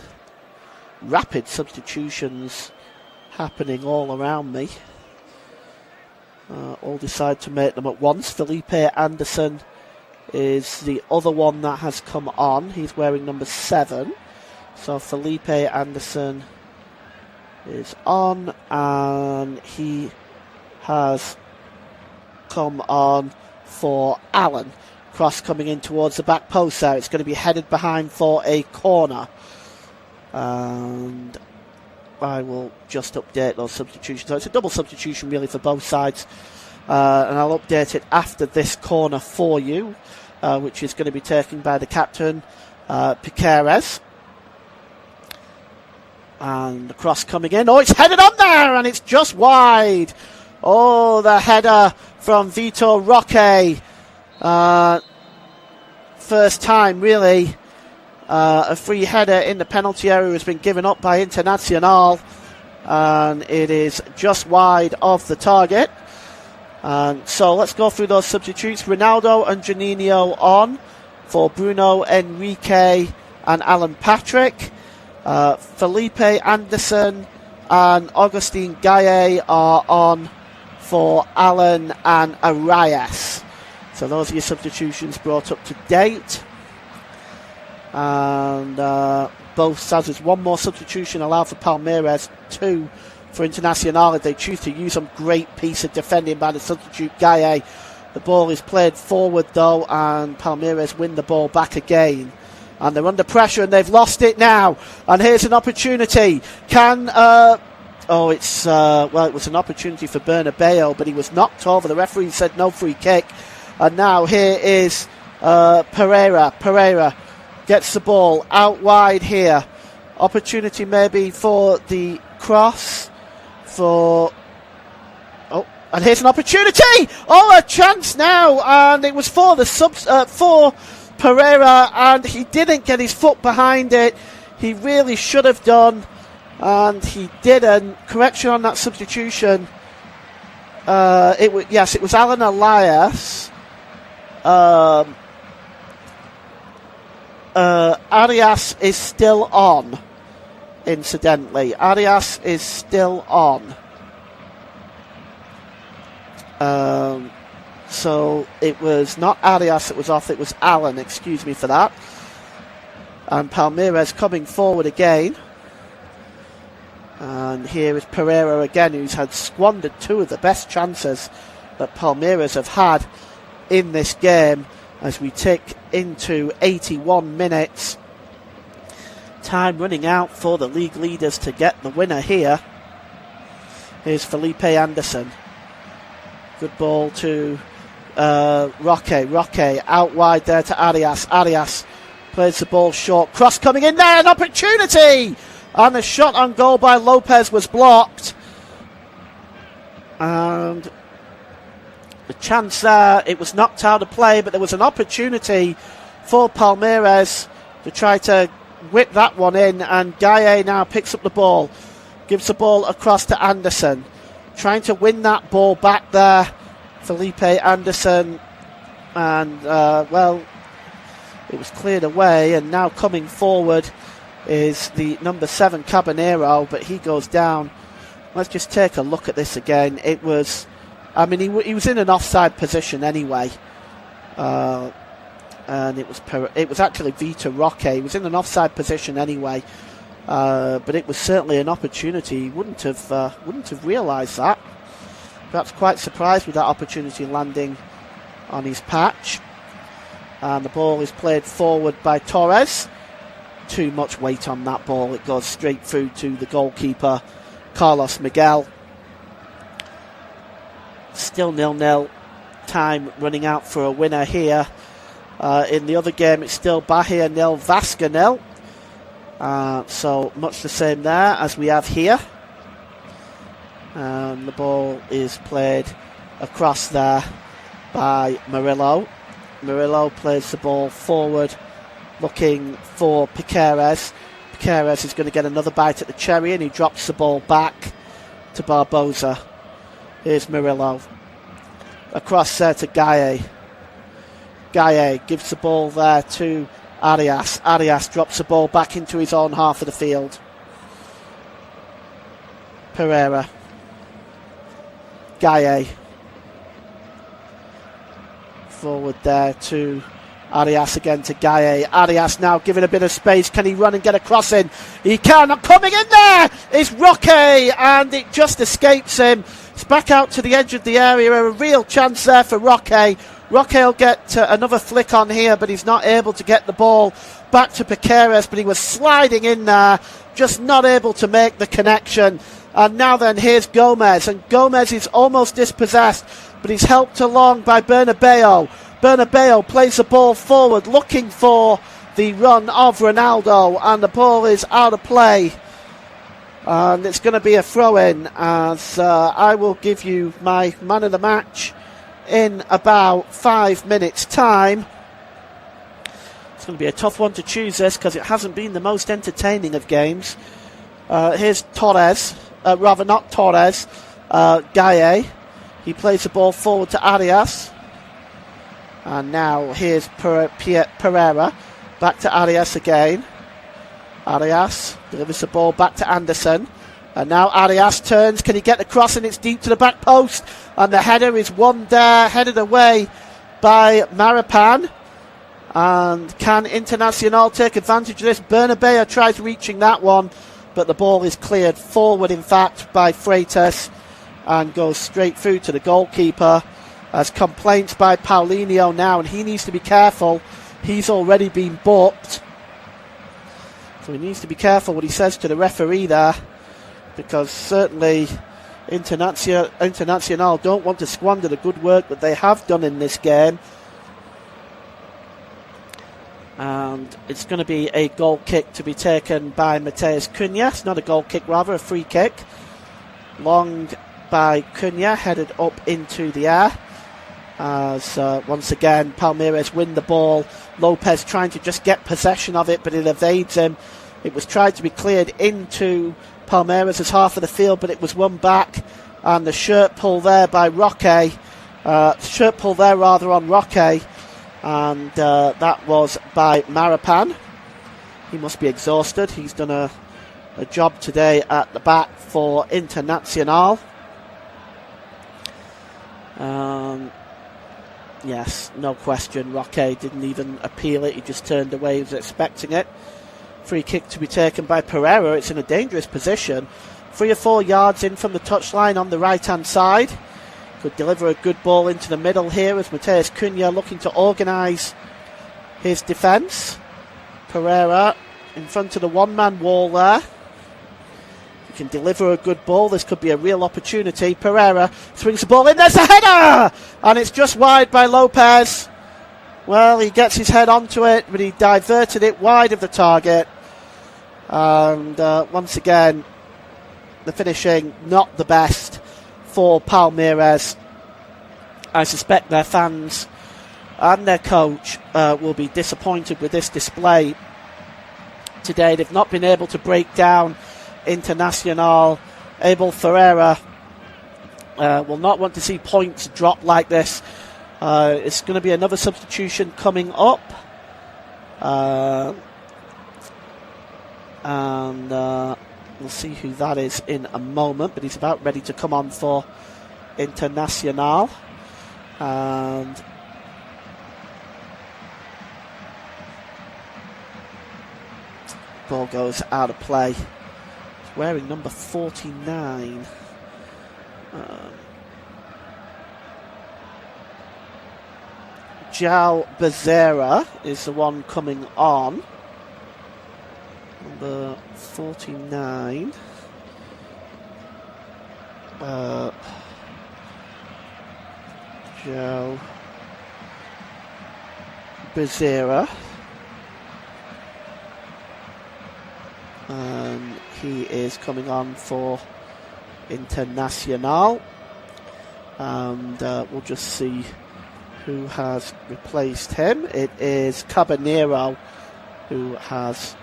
rapid substitutions happening all around me. All decide to make them at once. Felipe Anderson is the other one that has come on. He's wearing number 7. So Felipe Anderson is on, and he has come on for Allen. Cross coming in towards the back post there. It's going to be headed behind for a corner. And I will just update those substitutions. So it's a double substitution really for both sides. And I'll update it after this corner for you, which is going to be taken by the captain, Piqueres. And the cross coming in. Oh, it's headed on there, and it's just wide. Oh, the header from Vitor Roque. First time, really. A free header in the penalty area has been given up by Internacional, and it is just wide of the target. And so let's go through those substitutes. Ronaldo and Juninho on for Bruno Enrique and Alan Patrick. Felipe Anderson and Agustin Gaye are on for Alan and Arias. So those are your substitutions brought up to date. And both sides, there's one more substitution allowed for Palmeiras, 2 for Internacional if they choose to use some great piece of defending by the substitute Gaye. The ball is played forward though, and Palmeiras win the ball back again. And they're under pressure and they've lost it now. And here's an opportunity. It was an opportunity for Bernabeu, but he was knocked over. The referee said no free kick. And now here is Pereira. Pereira gets the ball out wide here. Opportunity maybe for the cross. And here's an opportunity. Oh, a chance now. And it was for the for Pereira, and he didn't get his foot behind it. He really should have done, and he didn't. Correction on that substitution. It was Alan Elias. Arias is still on. Incidentally, Arias is still on. So it was not Arias that was off, it was Alan, excuse me for that. And Palmeiras coming forward again. And here is Pereira again, who's had squandered 2 of the best chances that Palmeiras have had in this game as we tick into 81 minutes. Time running out for the league leaders to get the winner here. Here's Felipe Anderson. Good ball to Roque. Roque out wide there to Arias. Arias plays the ball short. Cross coming in there. An opportunity. And the shot on goal by Lopez was blocked. And the chance there, it was knocked out of play, but there was an opportunity for Palmeiras to try to whip that one in. And Gaye now picks up the ball. Gives the ball across to Anderson. Trying to win that ball back there, Felipe Anderson, and it was cleared away, and now coming forward is the number 7 Caballero, but he goes down. Let's just take a look at this again. It was, he was in an offside position anyway, and it was actually Vitor Roque. He was in an offside position anyway. But it was certainly an opportunity. He wouldn't have realised that. Perhaps quite surprised with that opportunity landing on his patch. And the ball is played forward by Torres. Too much weight on that ball. It goes straight through to the goalkeeper, Carlos Miguel. Still 0-0. Time running out for a winner here. In the other game, it's still Bahia 0, Vasca 0. So much the same there as we have here. The ball is played across there by Murillo. Murillo plays the ball forward, looking for Piqueres. Piqueres is going to get another bite at the cherry, and he drops the ball back to Barbosa. Here's Murillo. Across there to Gaye. Gaye gives the ball there to Arias. Arias drops the ball back into his own half of the field. Pereira. Gaye. Forward there to Arias again to Gaye. Arias now given a bit of space. Can he run and get a cross in? He can. Coming in there is Roque, and it just escapes him. It's back out to the edge of the area. A real chance there for Roque. Roque will get another flick on here, but he's not able to get the ball back to Piqueres, but he was sliding in there, just not able to make the connection. And now then, here's Gomez, and Gomez is almost dispossessed, but he's helped along by Bernabeu. Bernabeu plays the ball forward, looking for the run of Ronaldo, and the ball is out of play. And it's going to be a throw-in, as I will give you my man of the match in about 5 minutes' time. It's going to be a tough one to choose this, because it hasn't been the most entertaining of games. Here's Torres. Rather not Torres, Gaye. He plays the ball forward to Arias. And now here's Pereira. Back to Arias again. Arias delivers the ball back to Anderson. And now Arias turns. Can he get the cross? And it's deep to the back post. And the header is one there, headed away by Maripan. And can Internacional take advantage of this? Bernabeu tries reaching that one, but the ball is cleared forward, in fact, by Freitas, and goes straight through to the goalkeeper. As complaints by Paulinho now, and he needs to be careful. He's already been booked, so he needs to be careful what he says to the referee there, because certainly Internacional don't want to squander the good work that they have done in this game. And it's going to be a goal kick to be taken by Mateus Cunha. It's not a goal kick, rather a free kick. Long by Cunha, headed up into the air. As once again Palmeiras win the ball. Lopez trying to just get possession of it, but it evades him. It was tried to be cleared into Palmeiras' half of the field, but it was won back. And the shirt pull there by Roque. On Roque. And that was by Maripan. He must be exhausted. He's done a job today at the back for Internacional. Yes, no question. Roque didn't even appeal it. He just turned away. He was expecting it. Free kick to be taken by Pereira. It's in a dangerous position. 3 or 4 yards in from the touchline on the right-hand side. Could deliver a good ball into the middle here as Mateus Cunha looking to organise his defence. Pereira in front of the one-man wall there. He can deliver a good ball. This could be a real opportunity. Pereira swings the ball in. There's a header! And it's just wide by Lopez. Well, he gets his head onto it, but he diverted it wide of the target. And once again, the finishing not the best for Palmeiras. I suspect their fans and their coach will be disappointed with this display today. They've not been able to break down Internacional. Abel Ferreira will not want to see points drop like this. It's going to be another substitution coming up. And we'll see who that is in a moment, but he's about ready to come on for Internacional. And ball goes out of play. He's wearing number 49. João Bezerra is the one coming on. Number 49. Joe Bezerra. And he is coming on for Internacional. And we'll just see who has replaced him. It is Caballero who has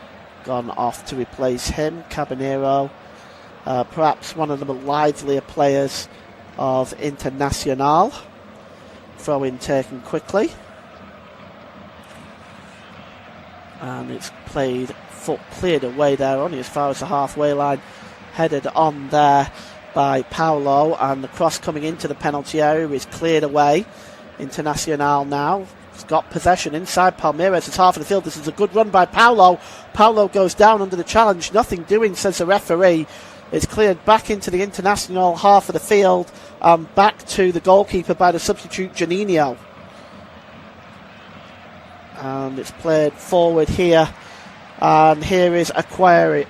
gone off to replace him. Caballero, perhaps one of the livelier players of Internacional. Throw in taken quickly. And it's cleared away there, only as far as the halfway line. Headed on there by Paulo, and the cross coming into the penalty area is cleared away. Internacional now has got possession inside Palmeiras. It's half of the field. This is a good run by Paulo. Paulo goes down under the challenge. Nothing doing, says the referee. It's cleared back into the Internacional half of the field, back to the goalkeeper by the substitute Juninho. And it's played forward here. And here is a query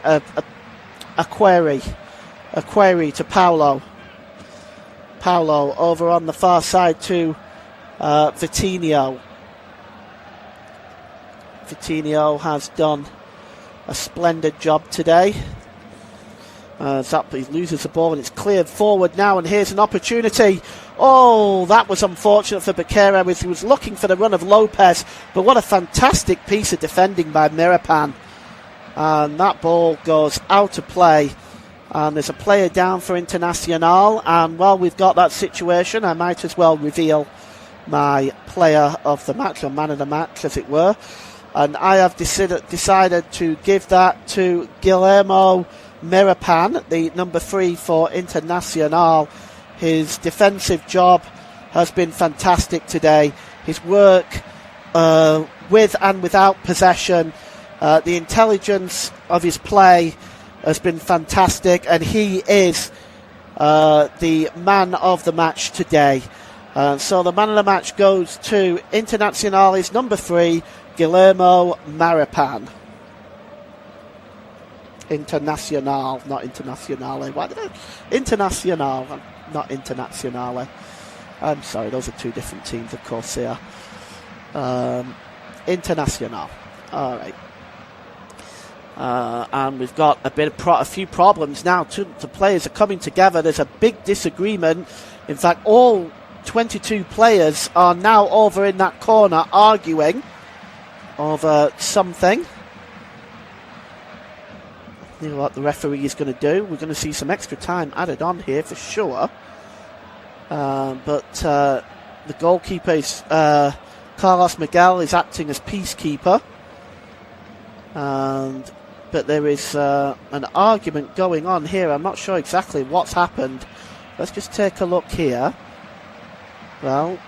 to Paulo. Paulo over on the far side to Vitinho. Vitinho has done a splendid job today. He loses the ball and it's cleared forward now, and here's an opportunity. Oh, that was unfortunate for Becerra. He was looking for the run of Lopez, but what a fantastic piece of defending by Mirapan. And that ball goes out of play. And there's a player down for Internacional. And while we've got that situation, I might as well reveal my player of the match, or man of the match, as it were. And I have decided to give that to Guillermo Mirapan, the number 3 for Internacional. His defensive job has been fantastic today. His work with and without possession, the intelligence of his play has been fantastic, and he is the man of the match today. So the man of the match goes to Internacional's number 3, Guillermo Mirapan. Internacional, not Internacionale. Why did I? Internacional, not Internacionale. I'm sorry, those are two different teams, of course they are. Internacional. All right. And we've got a few problems now. The players are coming together. There's a big disagreement. In fact, all 22 players are now over in that corner arguing over something. You know what the referee is going to do. We're going to see some extra time added on here for sure. But the goalkeeper is Carlos Miguel is acting as peacekeeper. But there is an argument going on here. I'm not sure exactly what's happened. Let's just take a look here. Well,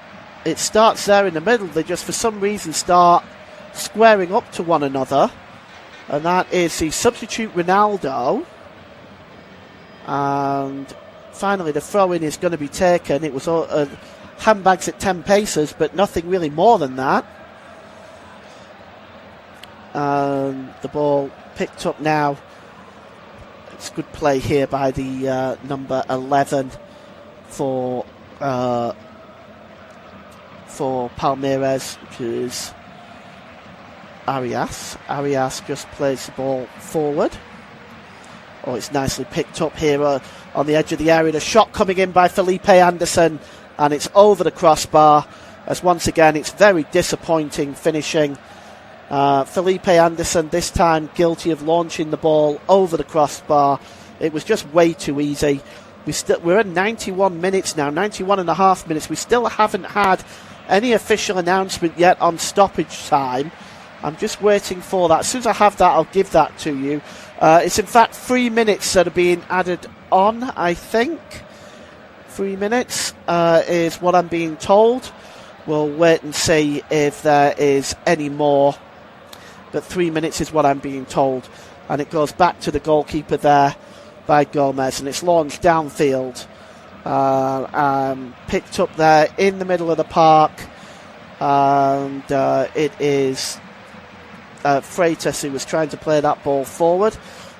it starts there in the middle. They just for some reason start squaring up to one another. And that is the substitute Ronaldo. And finally the throw-in is going to be taken. It was handbags at 10 paces, but nothing really more than that. And the ball picked up now. It's good play here by the number 11 for Palmeiras, which is Arias. Arias just plays the ball forward. Oh, it's nicely picked up here on the edge of the area. The shot coming in by Felipe Anderson, and it's over the crossbar. As once again, it's very disappointing finishing. Felipe Anderson this time guilty of launching the ball over the crossbar. It was just way too easy. We're at 91 minutes now, 91 and a half minutes. We still haven't had any official announcement yet on stoppage time. I'm just waiting for that. As soon as I have that, I'll give that to you. It's in fact 3 minutes that are being added on, I think. 3 minutes is what I'm being told. We'll wait and see if there is any more. But 3 minutes is what I'm being told. And it goes back to the goalkeeper there by Gomez. And it's launched downfield. Picked up there in the middle of the park. And it is Freitas, who was trying to play that ball forward,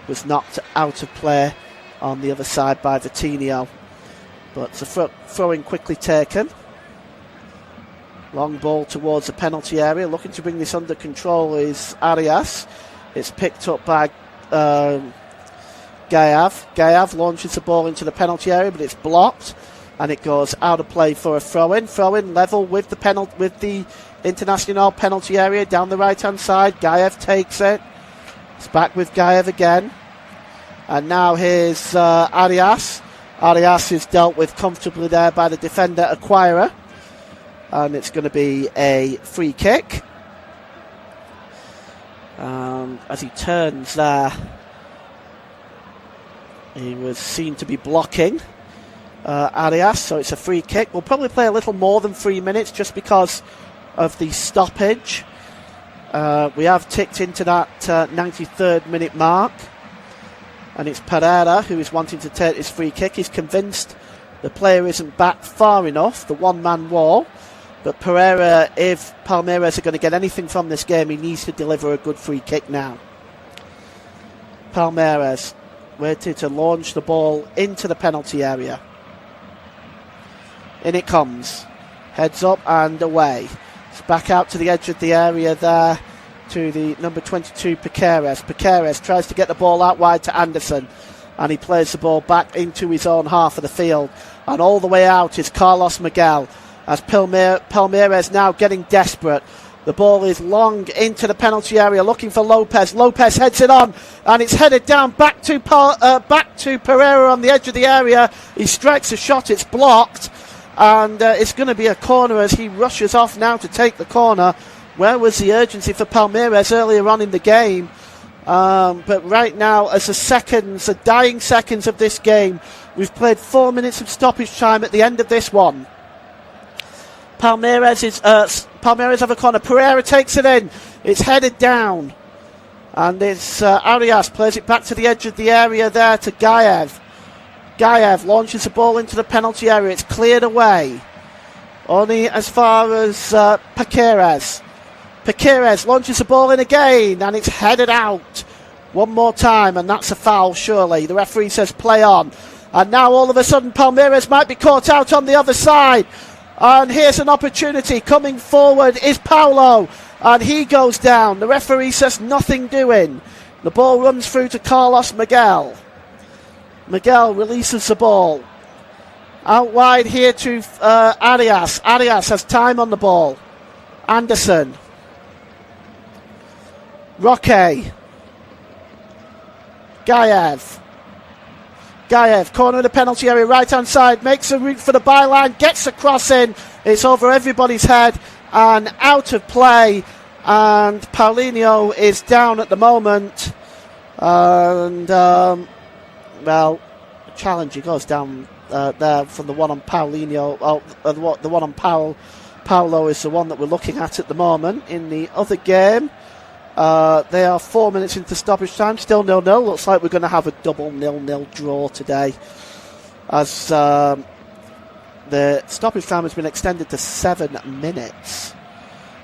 was knocked out of play on the other side by Vitinho. But the throw-in quickly taken. Long ball towards the penalty area. Looking to bring this under control is Arias. It's picked up by Gayav. Gayav launches the ball into the penalty area, but it's blocked, and it goes out of play for a throw-in. Throw-in level with the Internacional penalty area down the right-hand side. Gayav takes it. It's back with Gayav again. And now here's Arias. Arias is dealt with comfortably there by the defender Acquira. And it's going to be a free kick. As he turns there, he was seen to be blocking Arias, so it's a free kick. We'll probably play a little more than 3 minutes just because of the stoppage. We have ticked into that 93rd minute mark, and it's Pereira who is wanting to take this free kick. He's convinced the player isn't back far enough, the one-man wall. But Pereira, if Palmeiras are going to get anything from this game, he needs to deliver a good free kick now. Palmeiras waiting to launch the ball into the penalty area. In it comes. Heads up and away. It's back out to the edge of the area there to the number 22, Piqueres. Piqueres tries to get the ball out wide to Anderson, and he plays the ball back into his own half of the field. And all the way out is Carlos Miguel. As Palmeiras now getting desperate. The ball is long into the penalty area, looking for Lopez. Lopez heads it on, and it's headed down back to Pereira on the edge of the area. He strikes a shot, it's blocked, and it's going to be a corner as he rushes off now to take the corner. Where was the urgency for Palmeiras earlier on in the game? But right now, as the dying seconds of this game, we've played 4 minutes of stoppage time at the end of this one. Palmeiras have a corner. Pereira takes it in. It's headed down. And it's Arias plays it back to the edge of the area there to Gayev. Gayev launches the ball into the penalty area. It's cleared away. Only as far as Piqueres. Piqueres launches the ball in again, and it's headed out. One more time, and that's a foul, surely. The referee says play on. And now all of a sudden Palmeiras might be caught out on the other side. And here's an opportunity. Coming forward is Paulo, and he goes down. The referee says nothing doing. The ball runs through to Carlos Miguel. Miguel releases the ball. Out wide here to Arias. Arias has time on the ball. Anderson. Roque. Gayev. Gayev, corner of the penalty area, right-hand side, makes a route for the byline, gets a cross in. It's over everybody's head and out of play. And Paulinho is down at the moment. And, well, challenge, he goes down there from the one on Paulinho. The one on Paulo is the one that we're looking at the moment. In the other game, they are 4 minutes into stoppage time, still 0-0. Looks like we're going to have a double 0-0 draw today, as the stoppage time has been extended to 7 minutes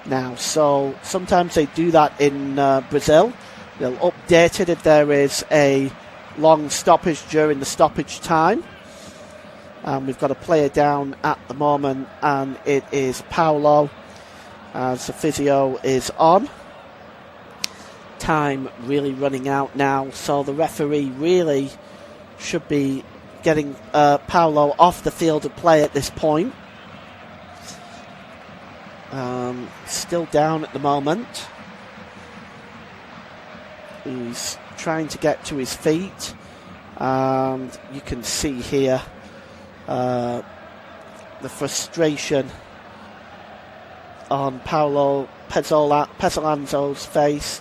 now. So sometimes they do that in Brazil. They'll update it if there is a long stoppage during the stoppage time. And we've got a player down at the moment, and it is Paulo, as the physio is on. Time really running out now, so the referee really should be getting Paulo off the field of play at this point. Still down at the moment. He's trying to get to his feet, and you can see here the frustration on Paulo Pezzolanzo's face.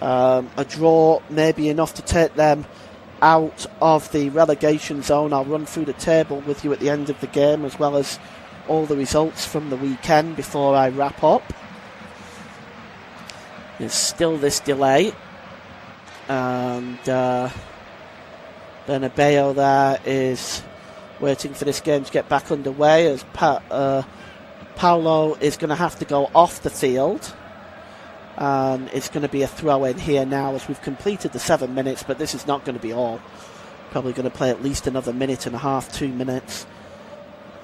A draw may be enough to take them out of the relegation zone. I'll run through the table with you at the end of the game, as well as all the results from the weekend before I wrap up. There's still this delay, and Bernabeu there is waiting for this game to get back underway, as Paulo is going to have to go off the field. And it's going to be a throw in here now, as we've completed the 7 minutes, but this is not going to be all. Probably going to play at least another minute and a half, 2 minutes.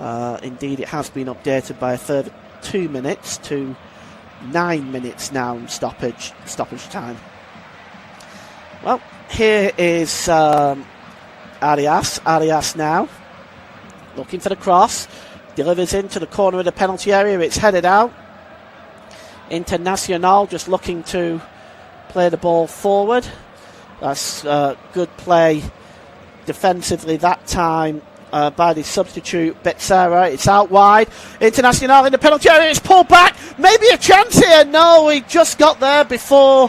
Indeed, it has been updated by a further 2 minutes to 9 minutes now in stoppage time. Well, here is Arias. Arias now looking for the cross. Delivers into the corner of the penalty area. It's headed out. Internacional just looking to play the ball forward. That's good play defensively that time by the substitute Becerra. It's out wide. Internacional in the penalty area. It's pulled back. Maybe a chance here. No, he just got there before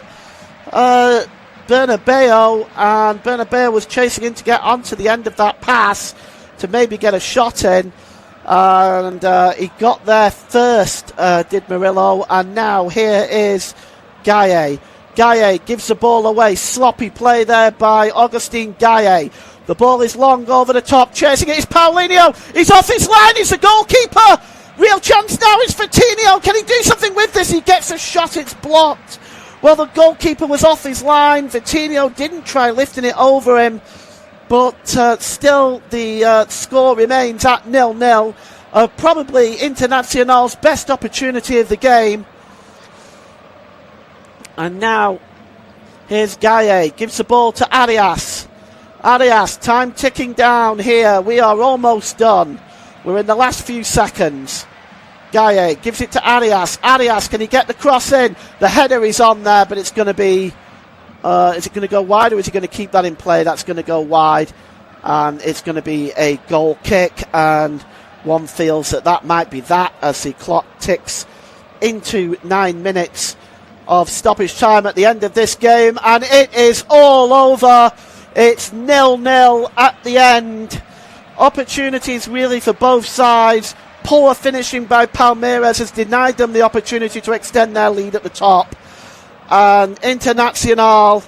Bernabeu, and Bernabeu was chasing in to get onto the end of that pass to maybe get a shot in, and he got there first, did Murillo, and now here is Gaye. Gaye gives the ball away. Sloppy play there by Augustin Gaye. The ball is long over the top. Chasing it is Paulinho. He's off his line. He's the goalkeeper. Real chance now. It's Vitinho. Can he do something with this? He gets a shot. It's blocked. Well, the goalkeeper was off his line. Vitinho didn't try lifting it over him. But still the score remains at 0-0. Probably Internacional's best opportunity of the game. And now here's Gaye. Gives the ball to Arias. Arias, time ticking down here. We are almost done. We're in the last few seconds. Gaye gives it to Arias. Arias, can he get the cross in? The header is on there, but it's going to be... is it going to go wide, or is he going to keep that in play? That's going to go wide, and it's going to be a goal kick, and one feels that might be that as the clock ticks into 9 minutes of stoppage time at the end of this game, and it is all over. It's 0-0 at the end. Opportunities really for both sides. Poor finishing by Palmeiras has denied them the opportunity to extend their lead at the top. And Internacional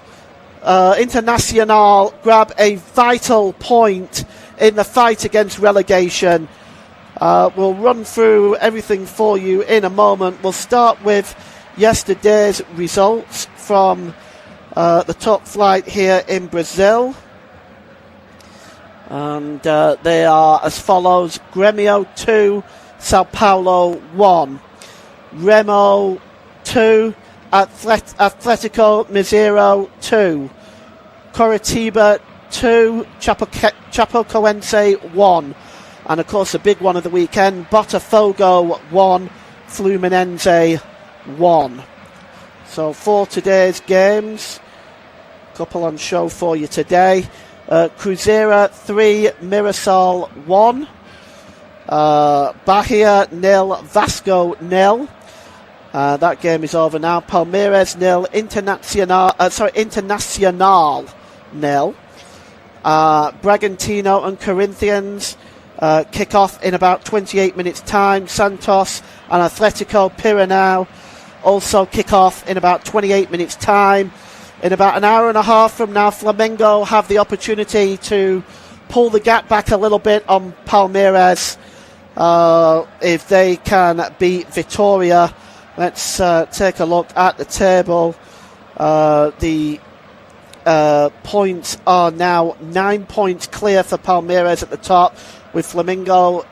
grab a vital point in the fight against relegation. We'll run through everything for you in a moment. We'll start with yesterday's results from the top flight here in Brazil. And they are as follows: Grêmio 2, Sao Paulo 1. Remo 2, Atlético Mineiro 2. Coritiba 2, Chapecoense 1. And of course the big one of the weekend, Botafogo 1, Fluminense 1. So for today's games, a couple on show for you today. Cruzeiro 3, Mirassol 1. Bahia 0, Vasco 0. That game is over now. Palmeiras 0, Internacional 0. Bragantino and Corinthians kick off in about 28 minutes time. Santos and Atletico Piranhão also kick off in about 28 minutes time. In about an hour and a half from now, Flamengo have the opportunity to pull the gap back a little bit on Palmeiras if they can beat Vitória. Let's take a look at the table. The points are now 9 points clear for Palmeiras at the top, with Flamengo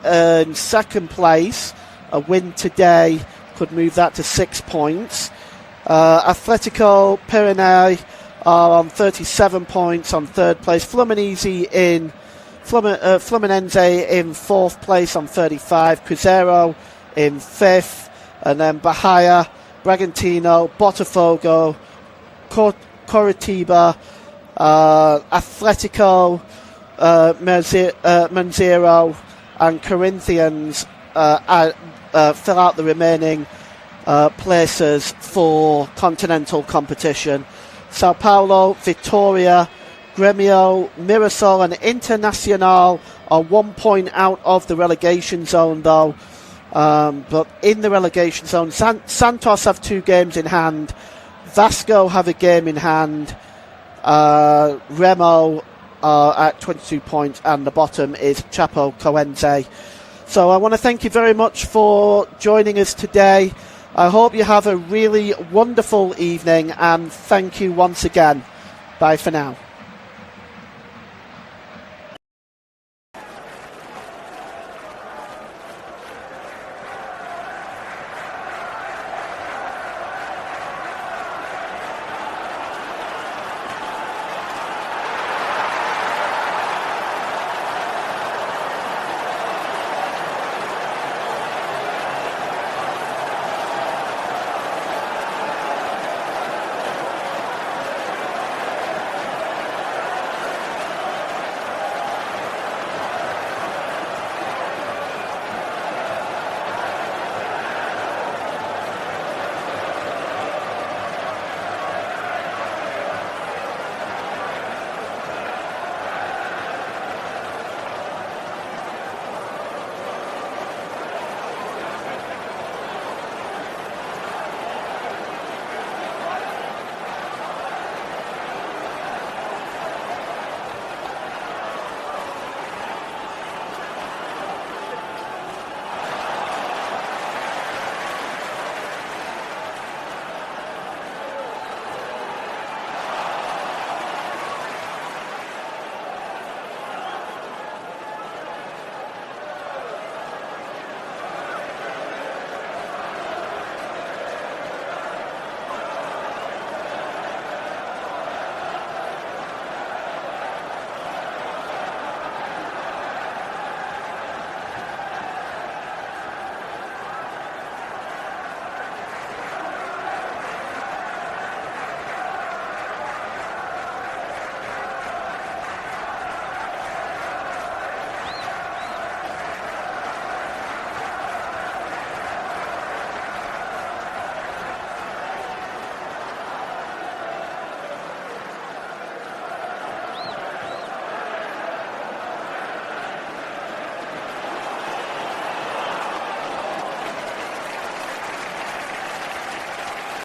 in second place. A win today could move that to 6 points. Atletico Piranhão are on 37 points on third place. Fluminense in fourth place on 35. Cruzeiro in fifth. And then Bahia, Bragantino, Botafogo, Coritiba, Atletico Mineiro and Corinthians fill out the remaining places for continental competition. Sao Paulo, Vitória, Grêmio, Mirassol and Internacional are 1 point out of the relegation zone though. But in the relegation zone, Santos have 2 games in hand. Vasco have a game in hand. Remo are at 22 points, and the bottom is Chapecoense. So I want to thank you very much for joining us today. I hope you have a really wonderful evening, and thank you once again. Bye for now.